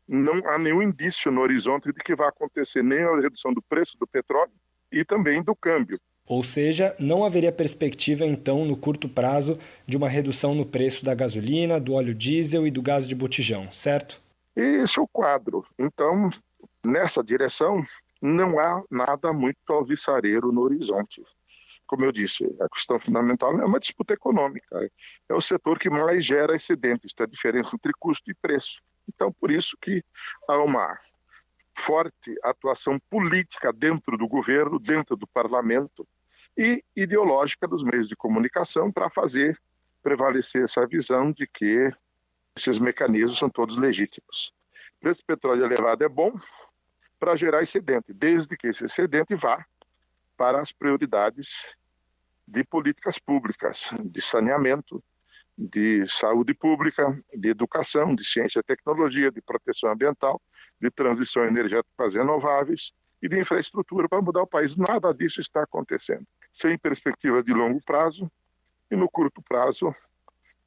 Speaker 12: não há nenhum indício no horizonte de que vai acontecer nem a redução do preço do petróleo e também do câmbio.
Speaker 11: Ou seja, não haveria perspectiva, então, no curto prazo, de uma redução no preço da gasolina, do óleo diesel e do gás de botijão, certo?
Speaker 12: Esse é o quadro. Então, nessa direção, não há nada muito alvissareiro no horizonte. Como eu disse, a questão fundamental é uma disputa econômica. É o setor que mais gera excedente, isto é a diferença entre custo e preço. Então, por isso que há uma forte atuação política dentro do governo, dentro do parlamento e ideológica dos meios de comunicação para fazer prevalecer essa visão de que esses mecanismos são todos legítimos. O preço do petróleo elevado é bom para gerar excedente, desde que esse excedente vá para as prioridades de políticas públicas, de saneamento, de saúde pública, de educação, de ciência e tecnologia, de proteção ambiental, de transição energética para as renováveis e de infraestrutura para mudar o país. Nada disso está acontecendo. Sem perspectiva de longo prazo e no curto prazo,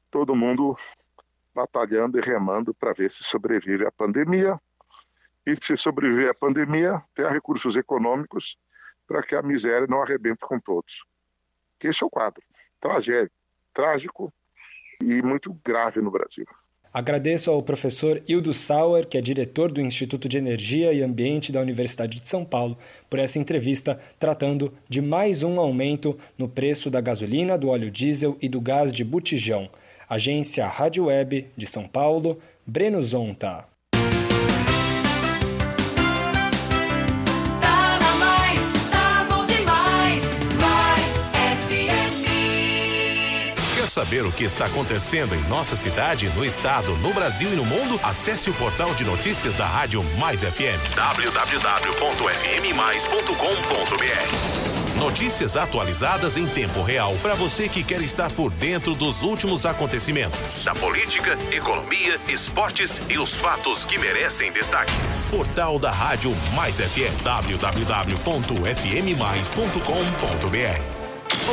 Speaker 12: todo mundo batalhando e remando para ver se sobrevive à pandemia. E se sobreviver à pandemia, ter recursos econômicos para que a miséria não arrebente com todos. Esse é o quadro. Tragédia, trágico e muito grave no Brasil.
Speaker 11: Agradeço ao professor Hildo Sauer, que é diretor do Instituto de Energia e Ambiente da Universidade de São Paulo, por essa entrevista tratando de mais um aumento no preço da gasolina, do óleo diesel e do gás de botijão. Agência Rádio Web de São Paulo, Breno Zonta.
Speaker 1: Quer saber o que está acontecendo em nossa cidade, no estado, no Brasil e no mundo? Acesse o portal de notícias da Rádio Mais FM, www.fmmais.com.br. Notícias atualizadas em tempo real para você que quer estar por dentro dos últimos acontecimentos da política, economia, esportes e os fatos que merecem destaques. Portal da Rádio Mais FM, www.fmmais.com.br.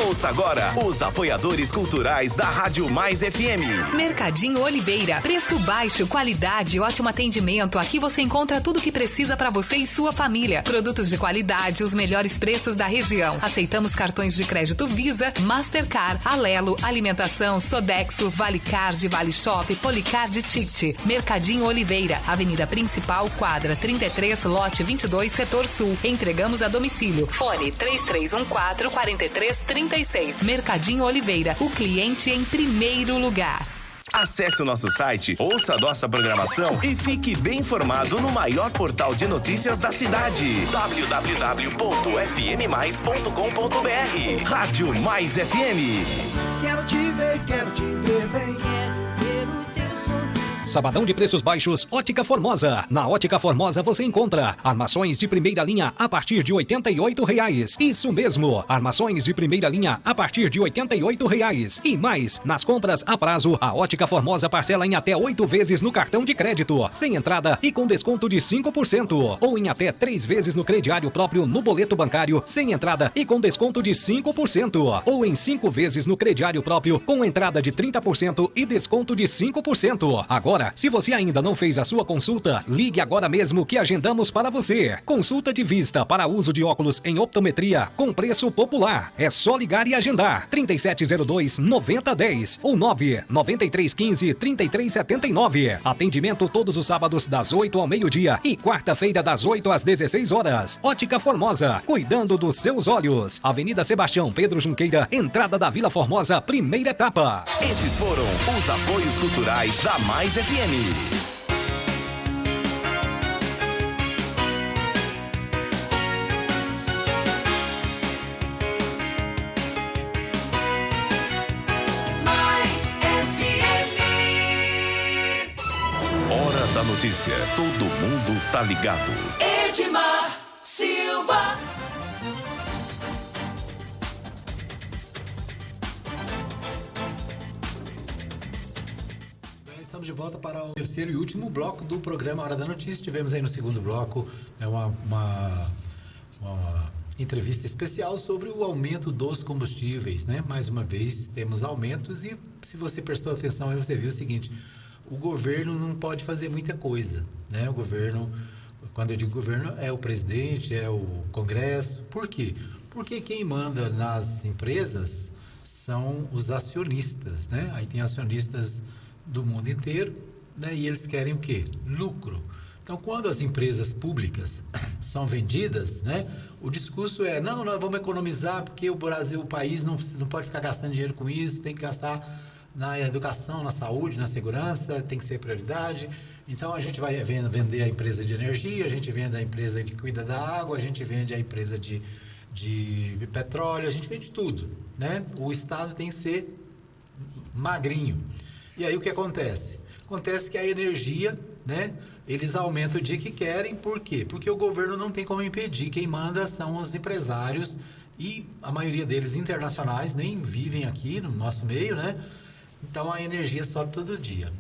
Speaker 1: Ouça agora os apoiadores culturais da Rádio Mais FM.
Speaker 9: Mercadinho Oliveira. Preço baixo, qualidade, ótimo atendimento. Aqui você encontra tudo o que precisa para você e sua família. Produtos de qualidade, os melhores preços da região. Aceitamos cartões de crédito Visa, Mastercard, Alelo, Alimentação, Sodexo, Vale Card, Vale Shop, Policard Ticket. Mercadinho Oliveira. Avenida Principal, quadra 33, lote 22, setor sul. Entregamos a domicílio. Fone 3314-4336. Mercadinho Oliveira, o cliente em primeiro lugar.
Speaker 1: Acesse o nosso site, ouça a nossa programação e fique bem informado no maior portal de notícias da cidade. www.fmmais.com.br. Rádio Mais FM.
Speaker 5: Quero te ver bem.
Speaker 2: Quero ver o teu sorriso.
Speaker 4: Sabadão de preços baixos, Ótica Formosa. Na Ótica Formosa você encontra armações de primeira linha a partir de R$ 88,00. Isso mesmo, armações de primeira linha a partir de R$ 88,00. E mais, nas compras a prazo, a Ótica Formosa parcela em até 8 vezes no cartão de crédito, sem entrada e com desconto de 5%. Ou em até 3 vezes no crediário próprio no boleto bancário, sem entrada e com desconto de 5%. Ou em 5 vezes no crediário próprio, com entrada de 30% e desconto de 5%. Agora, se você ainda não fez a sua consulta, ligue agora mesmo que agendamos para você. Consulta de vista para uso de óculos em optometria com preço popular. É só ligar e agendar. 3702-9010 ou 99315-3379. Atendimento todos os sábados das 8 ao meio-dia e quarta-feira das 8 às 16 horas. Ótica Formosa, cuidando dos seus olhos. Avenida Sebastião Pedro Junqueira, entrada da Vila Formosa, primeira etapa.
Speaker 1: Esses foram os apoios culturais da Mais FM.
Speaker 2: Mais FM.
Speaker 1: Hora da notícia. Todo mundo tá ligado.
Speaker 2: Edmar Silva.
Speaker 3: Estamos de volta para o terceiro e último bloco do programa Hora da Notícia. Tivemos aí no segundo bloco uma entrevista especial sobre o aumento dos combustíveis, né? Mais uma vez temos aumentos e se você prestou atenção aí você viu o seguinte, o governo não pode fazer muita coisa, né? O governo, quando eu digo governo, é o presidente, é o Congresso. Por quê? Porque quem manda nas empresas são os acionistas, né? Aí tem acionistas do mundo inteiro, né? E eles querem o quê? Lucro. Então, quando as empresas públicas são vendidas, né? O discurso é, não, nós vamos economizar porque o Brasil, o país não pode ficar gastando dinheiro com isso, tem que gastar na educação, na saúde, na segurança, tem que ser prioridade. Então, a gente vai vender a empresa de energia, a gente vende a empresa que cuida da água, a gente vende a empresa de petróleo, a gente vende tudo, né? O Estado tem que ser magrinho. E aí o que acontece? Acontece que a energia, né? Eles aumentam o dia que querem, por quê? Porque o governo não tem como impedir, quem manda são os empresários e a maioria deles internacionais, nem vivem aqui no nosso meio, né? Então a energia sobe todo dia.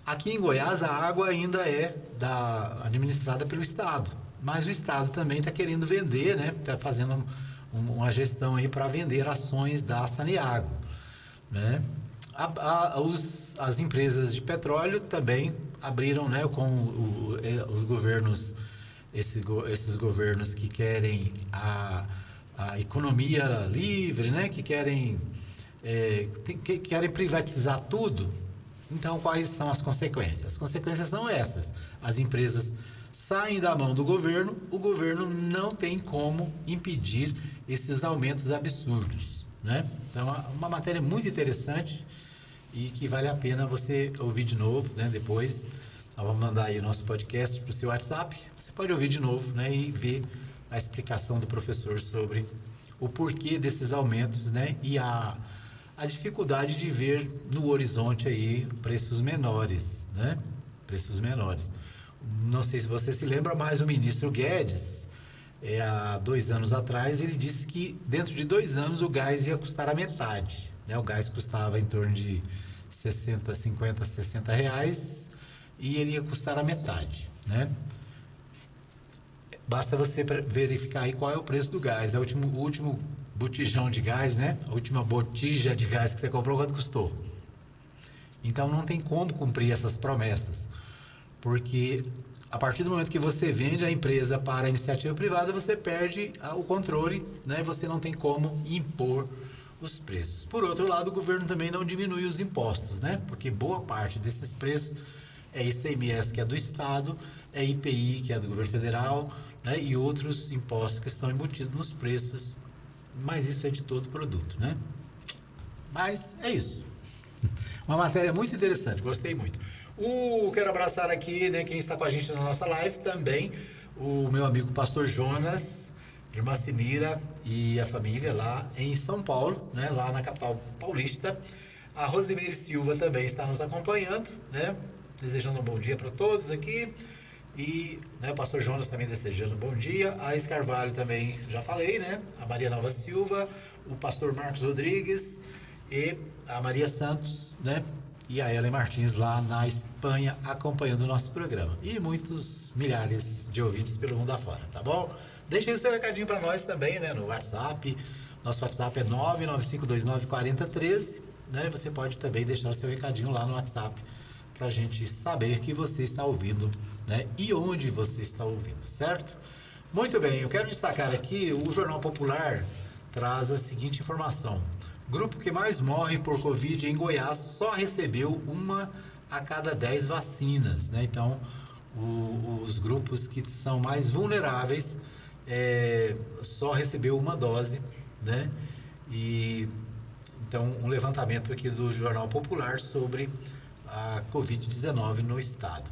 Speaker 3: Aqui em Goiás a água ainda é administrada pelo Estado, mas o Estado também está querendo vender, né? Está fazendo uma gestão aí para vender ações da Saneago, né? As empresas de petróleo também abriram, né, com os governos, esses governos que querem a economia livre, né, que querem privatizar tudo. Então, quais são as consequências? As consequências são essas. As empresas saem da mão do governo, o governo não tem como impedir esses aumentos absurdos, né? Então, é uma matéria muito interessante e que vale a pena você ouvir de novo, né? Depois, nós vamos mandar aí o nosso podcast para o seu WhatsApp. Você pode ouvir de novo, né? E ver a explicação do professor sobre o porquê desses aumentos, né? E a dificuldade de ver no horizonte aí preços menores, né? Preços menores. Não sei se você se lembra, mas o ministro Guedes, há 2 anos atrás, ele disse que dentro de 2 anos o gás ia custar a metade. Né? O gás custava em torno de 60, 50, 60 reais e ele ia custar a metade. Né? Basta você verificar aí qual é o preço do gás. O último botijão de gás, né? A última botija de gás que você comprou, quanto custou? Então não tem como cumprir essas promessas, porque a partir do momento que você vende a empresa para a iniciativa privada, você perde o controle, né? Você não tem como impor os preços. Por outro lado, o governo também não diminui os impostos, né? Porque boa parte desses preços é ICMS, que é do Estado, é IPI, que é do governo federal, né? E outros impostos que estão embutidos nos preços, mas isso é de todo produto, né? Mas é isso. Uma matéria muito interessante, gostei muito. Quero abraçar aqui, né, quem está com a gente na nossa live também, o meu amigo pastor Jonas, irmã Sinira e a família lá em São Paulo, né, lá na capital paulista. A Rosimeire Silva também está nos acompanhando, né, desejando um bom dia para todos aqui. E, né, o pastor Jonas também desejando um bom dia. A Laís Carvalho também, já falei, né? A Maria Nova Silva, o pastor Marcos Rodrigues e a Maria Santos, né? E a Ellen Martins lá na Espanha acompanhando o nosso programa. E muitos milhares de ouvintes pelo mundo afora, tá bom? Deixe aí o seu recadinho para nós também, né? No WhatsApp. Nosso WhatsApp é 995294013, né? Você pode também deixar o seu recadinho lá no WhatsApp para a gente saber que você está ouvindo, né? E onde você está ouvindo, certo? Muito bem, eu quero destacar aqui, o Jornal Popular traz a seguinte informação. O grupo que mais morre por Covid em Goiás só recebeu 1 a cada 10 vacinas, né? Então, os grupos que são mais vulneráveis só recebeu 1 dose, né? E, então, um levantamento aqui do Jornal Popular sobre a Covid-19 no estado.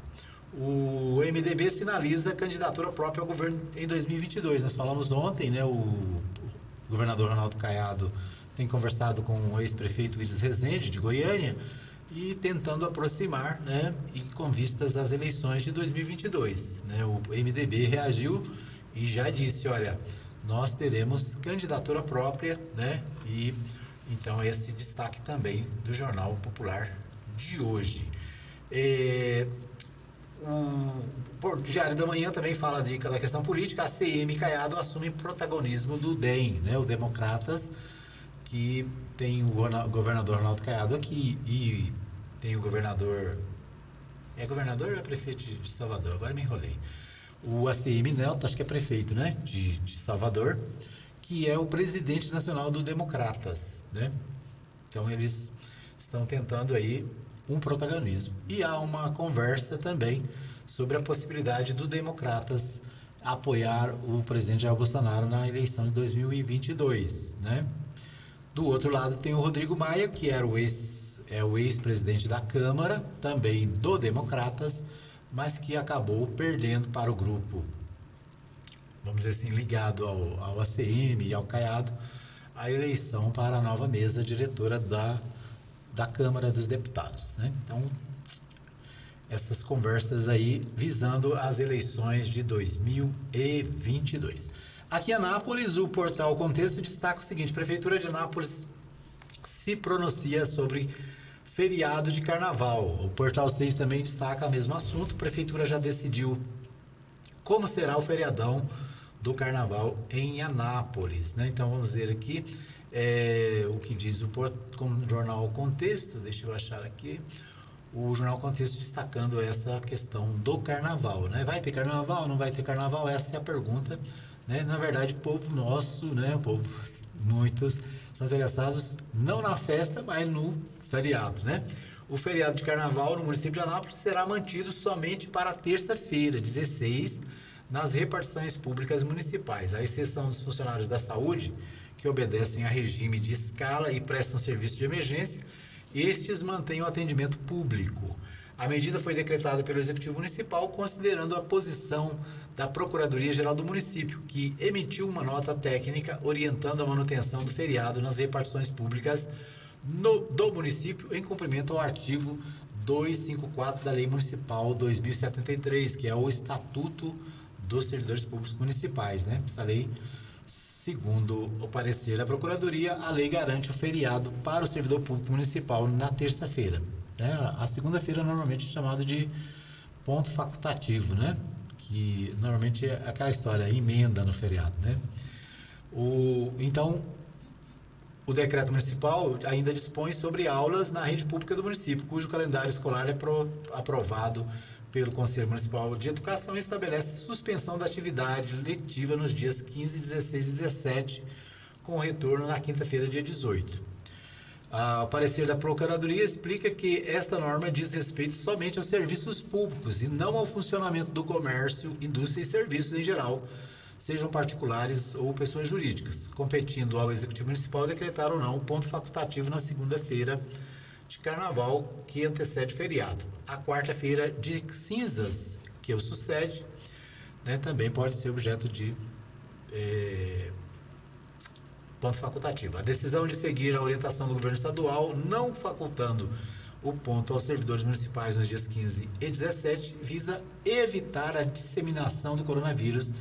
Speaker 3: O MDB sinaliza candidatura própria ao governo em 2022. Nós falamos ontem, né? O governador Ronaldo Caiado tem conversado com o ex-prefeito Iris Rezende, de Goiânia, e tentando aproximar, né? E com vistas às eleições de 2022. Né? O MDB reagiu e já disse, olha, nós teremos candidatura própria, né? E então esse destaque também do Jornal Popular de hoje. O Diário da Manhã também fala da questão política. A CM Caiado assume protagonismo do DEM, né? O Democratas, que tem o governador Ronaldo Caiado aqui e tem o governador... É governador ou é prefeito de Salvador? Agora me enrolei. O ACM Nelto, acho que é prefeito, né? De Salvador, que é o presidente nacional do Democratas, né? Então eles estão tentando aí um protagonismo. E há uma conversa também sobre a possibilidade do Democratas apoiar o presidente Jair Bolsonaro na eleição de 2022, né? Do outro lado tem o Rodrigo Maia, que era o ex-presidente da Câmara, também do Democratas, mas que acabou perdendo para o grupo, vamos dizer assim, ligado ao ACM e ao Caiado, a eleição para a nova mesa diretora da Câmara dos Deputados, né? Então, essas conversas aí visando as eleições de 2022. Aqui em Anápolis, o portal Contexto destaca o seguinte: Prefeitura de Anápolis se pronuncia sobre feriado de carnaval. O portal 6 também destaca o mesmo assunto. A Prefeitura já decidiu como será o feriadão do carnaval em Anápolis, né? Então, vamos ver aqui o que diz o Jornal Contexto. Deixa eu achar aqui. O Jornal Contexto destacando essa questão do carnaval, né? Vai ter carnaval, não vai ter carnaval? Essa é a pergunta, né? Na verdade, o povo nosso, né? Muitos são interessados não na festa, mas no feriado, né? O feriado de carnaval no município de Anápolis será mantido somente para terça-feira, 16, nas repartições públicas municipais, à exceção dos funcionários da saúde, que obedecem a regime de escala e prestam serviço de emergência. Estes mantêm o atendimento público. A medida foi decretada pelo Executivo Municipal, considerando a posição da Procuradoria-Geral do município, que emitiu uma nota técnica orientando a manutenção do feriado nas repartições públicas do município, em cumprimento ao artigo 254 da Lei Municipal 2073, que é o Estatuto dos servidores públicos municipais, né? Essa lei, segundo o parecer da Procuradoria, a lei garante o feriado para o servidor público municipal na terça-feira, né? A segunda-feira normalmente é chamado de ponto facultativo, né? Que normalmente é aquela história, emenda no feriado, né? Então, o decreto municipal ainda dispõe sobre aulas na rede pública do município, cujo calendário escolar é aprovado pelo Conselho Municipal de Educação e estabelece suspensão da atividade letiva nos dias 15, 16 e 17, com retorno na quinta-feira, dia 18. O parecer da Procuradoria explica que esta norma diz respeito somente aos serviços públicos e não ao funcionamento do comércio, indústria e serviços em geral, sejam particulares ou pessoas jurídicas, competindo ao Executivo Municipal decretar ou não o ponto facultativo na segunda-feira de Carnaval, que antecede o feriado. A quarta-feira de cinzas, que o sucede, né, também pode ser objeto de ponto facultativo. A decisão de seguir a orientação do governo estadual, não facultando o ponto aos servidores municipais nos dias 15 e 17, visa evitar a disseminação do coronavírus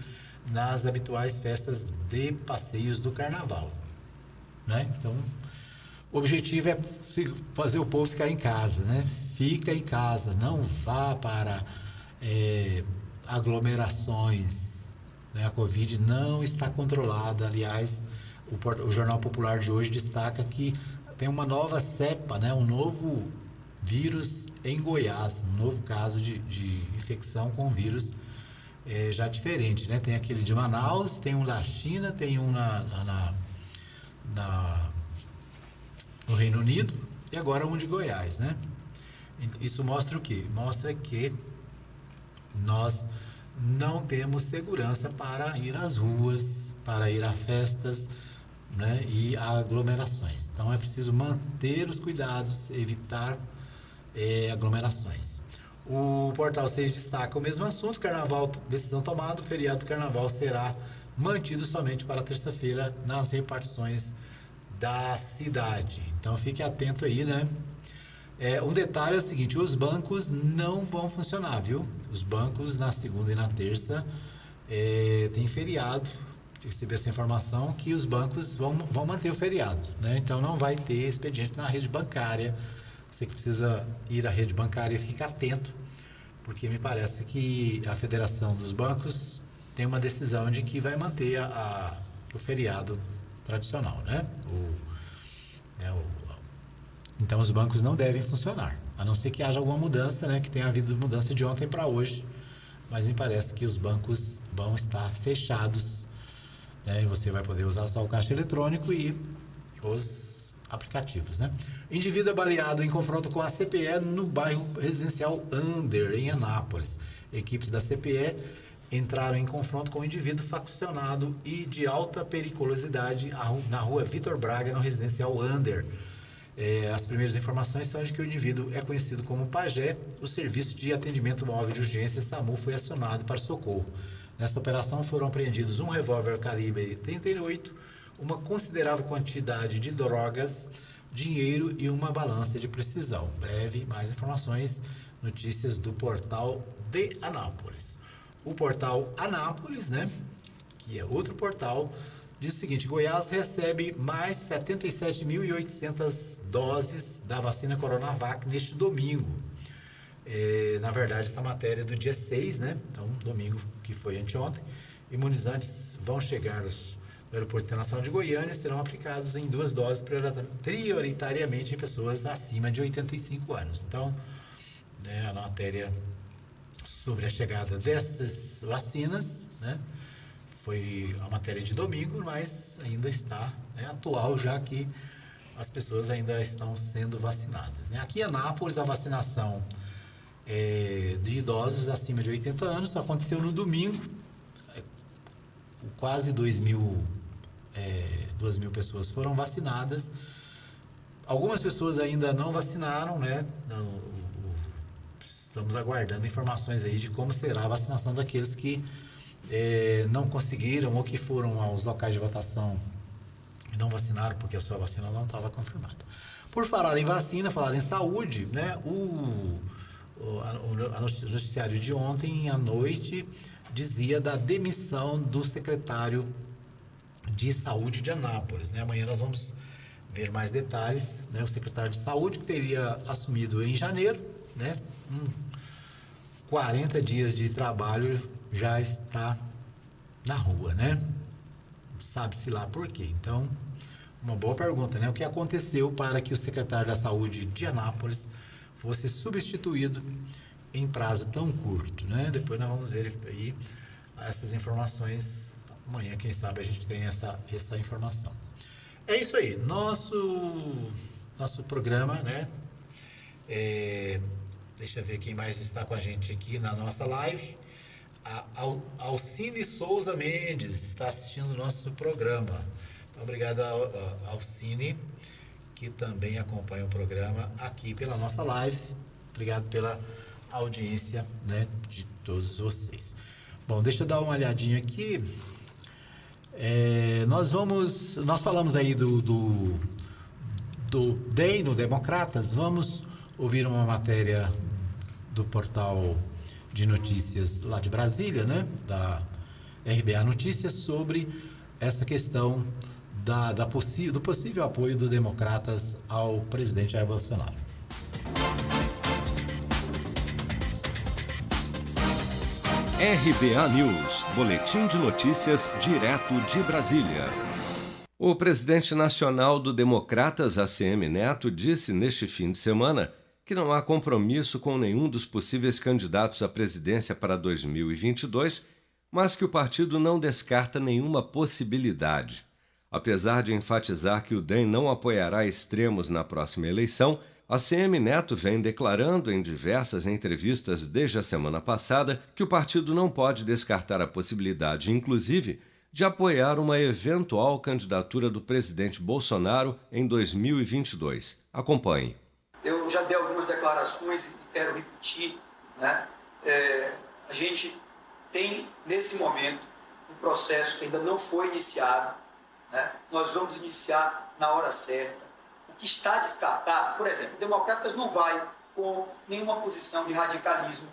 Speaker 3: nas habituais festas de passeios do Carnaval, né? Então, o objetivo é fazer o povo ficar em casa, né? Fica em casa, não vá para aglomerações, né? A Covid não está controlada. Aliás, o Jornal Popular de hoje destaca que tem uma nova cepa, né? Um novo vírus em Goiás, um novo caso de infecção com vírus já diferente, né? Tem aquele de Manaus, tem um da China, tem um no Reino Unido e agora um de Goiás, né? Isso mostra o quê? Mostra que nós não temos segurança para ir às ruas, para ir a festas, né? E a aglomerações. Então é preciso manter os cuidados, evitar aglomerações. O Portal 6 destaca o mesmo assunto: Carnaval, decisão tomada, o feriado do Carnaval será mantido somente para terça-feira nas repartições da cidade. Então fique atento aí, né? Um detalhe é o seguinte: os bancos não vão funcionar, viu? Os bancos na segunda e na terça tem feriado. Recebi essa informação que os bancos vão manter o feriado, né? Então não vai ter expediente na rede bancária. Você que precisa ir à rede bancária, fique atento, porque me parece que a Federação dos Bancos tem uma decisão de que vai manter o feriado tradicional, né? Então os bancos não devem funcionar, a não ser que haja alguma mudança, né? Que tenha havido mudança de ontem para hoje, mas me parece que os bancos vão estar fechados, né? E você vai poder usar só o caixa eletrônico e os aplicativos, né? Indivíduo é baleado em confronto com a CPE no bairro residencial Under, em Anápolis. Equipes da CPE entraram em confronto com o indivíduo faccionado e de alta periculosidade na rua Vitor Braga, no residencial Under. As primeiras informações são de que o indivíduo é conhecido como Pajé. O serviço de atendimento móvel de urgência SAMU foi acionado para socorro. Nessa operação foram apreendidos um revólver calibre 38, uma considerável quantidade de drogas, dinheiro e uma balança de precisão. Breve, mais informações, notícias do portal de Anápolis. O portal Anápolis, né, que é outro portal, diz o seguinte: Goiás recebe mais 77.800 doses da vacina Coronavac neste domingo. Na verdade, essa matéria é do dia 6, né? Então, domingo, que foi anteontem. Imunizantes vão chegar no Aeroporto Internacional de Goiânia, serão aplicados em 2 doses, prioritariamente em pessoas acima de 85 anos. Então, a matéria sobre a chegada destas vacinas, né, foi a matéria de domingo, mas ainda está, né, atual, já que as pessoas ainda estão sendo vacinadas, né? Aqui em Anápolis, a vacinação de idosos acima de 80 anos aconteceu no domingo. Quase 2 mil pessoas foram vacinadas. Algumas pessoas ainda não vacinaram, né? Estamos aguardando informações aí de como será a vacinação daqueles que não conseguiram ou que foram aos locais de votação e não vacinaram porque a sua vacina não estava confirmada. Por falar em vacina, falar em saúde, né? O noticiário de ontem à noite dizia da demissão do secretário de Saúde de Anápolis, né? Amanhã nós vamos ver mais detalhes, né? O secretário de Saúde, que teria assumido em janeiro, né? 40 dias de trabalho, já está na rua, né? Sabe-se lá por quê. Então, uma boa pergunta, né? O que aconteceu para que o secretário da Saúde de Anápolis fosse substituído em prazo tão curto, né? Depois nós vamos ver aí essas informações. Amanhã, quem sabe, a gente tem essa informação. É isso aí. Nosso programa, né? Deixa eu ver quem mais está com a gente aqui na nossa live. A Alcine Souza Mendes está assistindo o nosso programa. Então, obrigado a Alcine, que também acompanha o programa aqui pela nossa live. Obrigado pela audiência, né, de todos vocês. Bom, deixa eu dar uma olhadinha aqui. Nós falamos aí do DEM no Democratas. Vamos ouvir uma matéria do portal de notícias lá de Brasília, né, da RBA Notícias, sobre essa questão do possível apoio do Democratas ao presidente Jair Bolsonaro.
Speaker 10: RBA News, boletim de notícias direto de Brasília. O presidente nacional do Democratas, ACM Neto, disse neste fim de semana que não há compromisso com nenhum dos possíveis candidatos à presidência para 2022, mas que o partido não descarta nenhuma possibilidade. Apesar de enfatizar que o DEM não apoiará extremos na próxima eleição, ACM Neto vem declarando em diversas entrevistas desde a semana passada que o partido não pode descartar a possibilidade, inclusive, de apoiar uma eventual candidatura do presidente Bolsonaro em 2022. Acompanhe.
Speaker 13: Eu já dei algumas declarações e quero repetir, né? A gente tem, nesse momento, um processo que ainda não foi iniciado, né? Nós vamos iniciar na hora certa. O que está descartado, por exemplo, o Democratas não vai com nenhuma posição de radicalismo,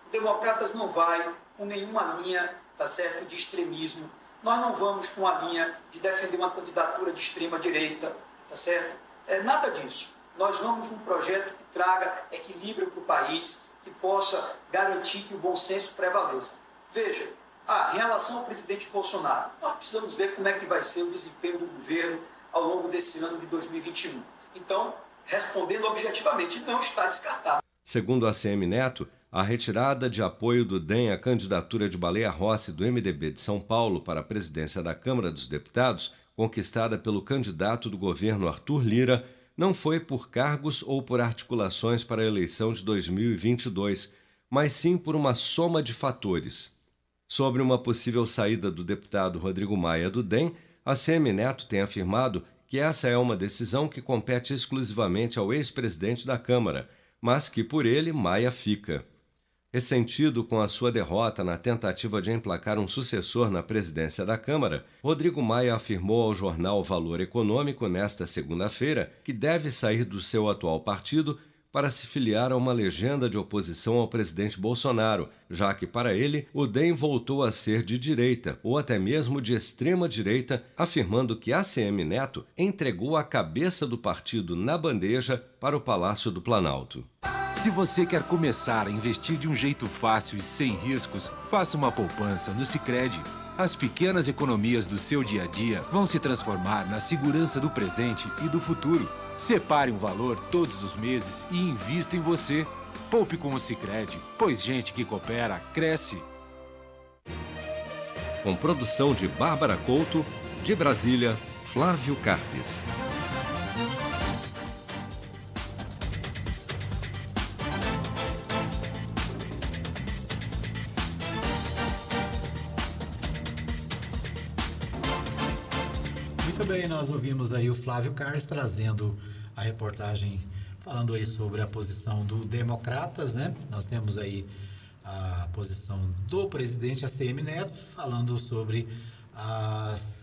Speaker 13: o Democratas não vai com nenhuma linha, tá certo, de extremismo, nós não vamos com a linha de defender uma candidatura de extrema-direita, tá certo? Nada disso. Nós vamos num projeto que traga equilíbrio para o país, que possa garantir que o bom senso prevaleça. Veja, em relação ao presidente Bolsonaro, nós precisamos ver como é que vai ser o desempenho do governo ao longo desse ano de 2021. Então, respondendo objetivamente, não está descartado.
Speaker 10: Segundo a ACM Neto, a retirada de apoio do DEM à candidatura de Baleia Rossi do MDB de São Paulo para a presidência da Câmara dos Deputados, conquistada pelo candidato do governo Arthur Lira, não foi por cargos ou por articulações para a eleição de 2022, mas sim por uma soma de fatores. Sobre uma possível saída do deputado Rodrigo Maia do DEM, a ACM Neto tem afirmado que essa é uma decisão que compete exclusivamente ao ex-presidente da Câmara, mas que por ele Maia fica. Ressentido com a sua derrota na tentativa de emplacar um sucessor na presidência da Câmara, Rodrigo Maia afirmou ao jornal Valor Econômico nesta segunda-feira que deve sair do seu atual partido para se filiar a uma legenda de oposição ao presidente Bolsonaro, já que, para ele, o DEM voltou a ser de direita ou até mesmo de extrema-direita, afirmando que ACM Neto entregou a cabeça do partido na bandeja para o Palácio do Planalto.
Speaker 14: Se você quer começar a investir de um jeito fácil e sem riscos, faça uma poupança no Sicredi. As pequenas economias do seu dia a dia vão se transformar na segurança do presente e do futuro. Separe um valor todos os meses e invista em você. Poupe com o Sicredi, pois gente que coopera, cresce.
Speaker 10: Com produção de Bárbara Couto, de Brasília, Flávio Carpes.
Speaker 3: Muito bem, nós ouvimos aí o Flávio Carpes trazendo a reportagem, falando aí sobre a posição do Democratas, né? Nós temos aí a posição do presidente ACM Neto, falando sobre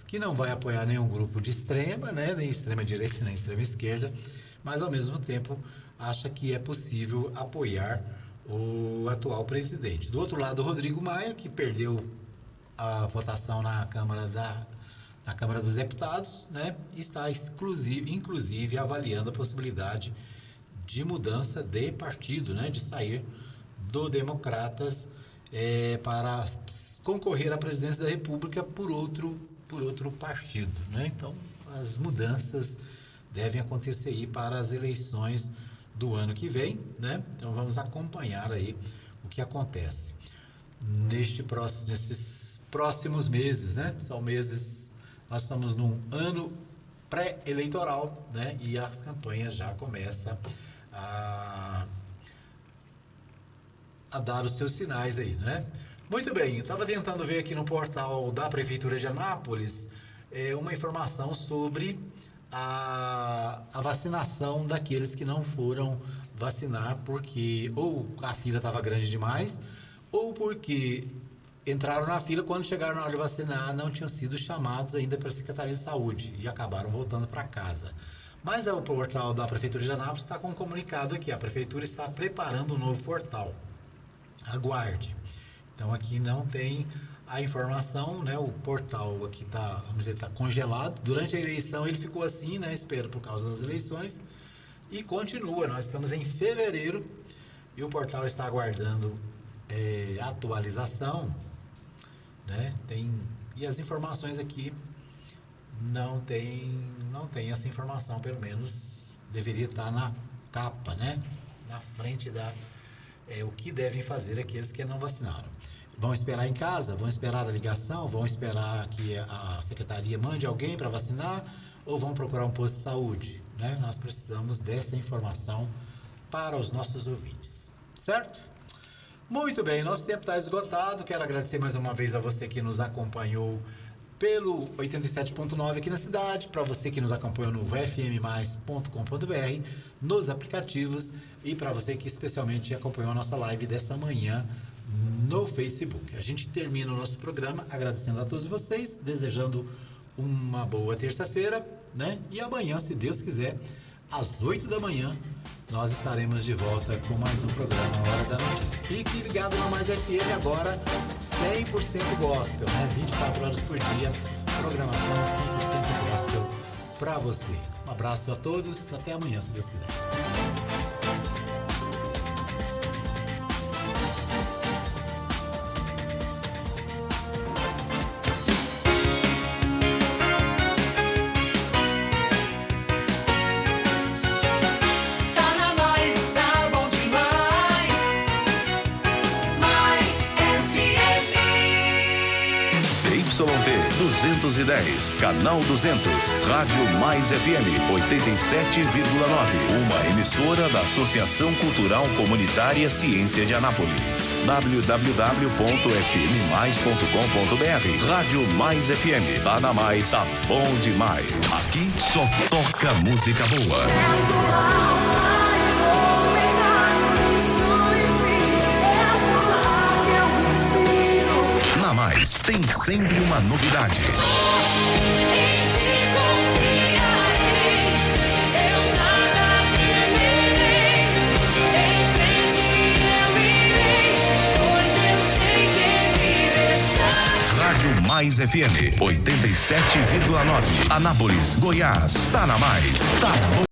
Speaker 3: que não vai apoiar nenhum grupo de extrema, né? Nem extrema direita, nem extrema esquerda, mas ao mesmo tempo acha que é possível apoiar o atual presidente. Do outro lado, o Rodrigo Maia, que perdeu a votação na Câmara dos Deputados, né? Está inclusive avaliando a possibilidade de mudança de partido, né? De sair do Democratas para concorrer à presidência da República por outro partido, né? Então, as mudanças devem acontecer aí para as eleições do ano que vem, né? Então, vamos acompanhar aí o que acontece nesses próximos meses, né? São meses, nós estamos num ano pré-eleitoral, né? E as campanhas já começam a dar os seus sinais aí, né? Muito bem, eu estava tentando ver aqui no portal da Prefeitura de Anápolis uma informação sobre a vacinação daqueles que não foram vacinar porque ou a fila estava grande demais ou porque entraram na fila, quando chegaram na hora de vacinar não tinham sido chamados ainda para a Secretaria de Saúde e acabaram voltando para casa. Mas o portal da Prefeitura de Anápolis está com um comunicado aqui, a Prefeitura está preparando um novo portal. Aguarde. Então aqui não tem a informação, né? O portal aqui está, vamos dizer, está congelado. Durante a eleição ele ficou assim, né? Espero por causa das eleições. E continua, nós estamos em fevereiro e o portal está aguardando atualização, né? E as informações aqui não tem essa informação, pelo menos deveria estar na capa, né? Na frente o que devem fazer aqueles que não vacinaram. Vão esperar em casa? Vão esperar a ligação? Vão esperar que a secretaria mande alguém para vacinar? Ou vão procurar um posto de saúde? Né? Nós precisamos dessa informação para os nossos ouvintes. Certo? Muito bem, nosso tempo está esgotado. Quero agradecer mais uma vez a você que nos acompanhou pelo 87.9 aqui na cidade, para você que nos acompanhou no fmmais.com.br, nos aplicativos e para você que especialmente acompanhou a nossa live dessa manhã no Facebook. A gente termina o nosso programa agradecendo a todos vocês, desejando uma boa terça-feira, né? E amanhã, se Deus quiser, às 8 da manhã, nós estaremos de volta com mais um programa Hora da Notícia. Fique ligado na Mais FM agora, 100% gospel, né? 24 horas por dia, programação 100% gospel para você. Um abraço a todos, até amanhã, se Deus quiser.
Speaker 1: ZYT 210, canal 200, Rádio Mais FM 87,9. Uma emissora da Associação Cultural Comunitária Ciência de Anápolis. www.fmmais.com.br. Rádio Mais FM. Tá na Mais, tá bom demais. Aqui só toca música boa. Na Mais tem sempre uma novidade. Rádio Mais FM 87,9. Anápolis, Goiás. Tá na Mais. Tá bom.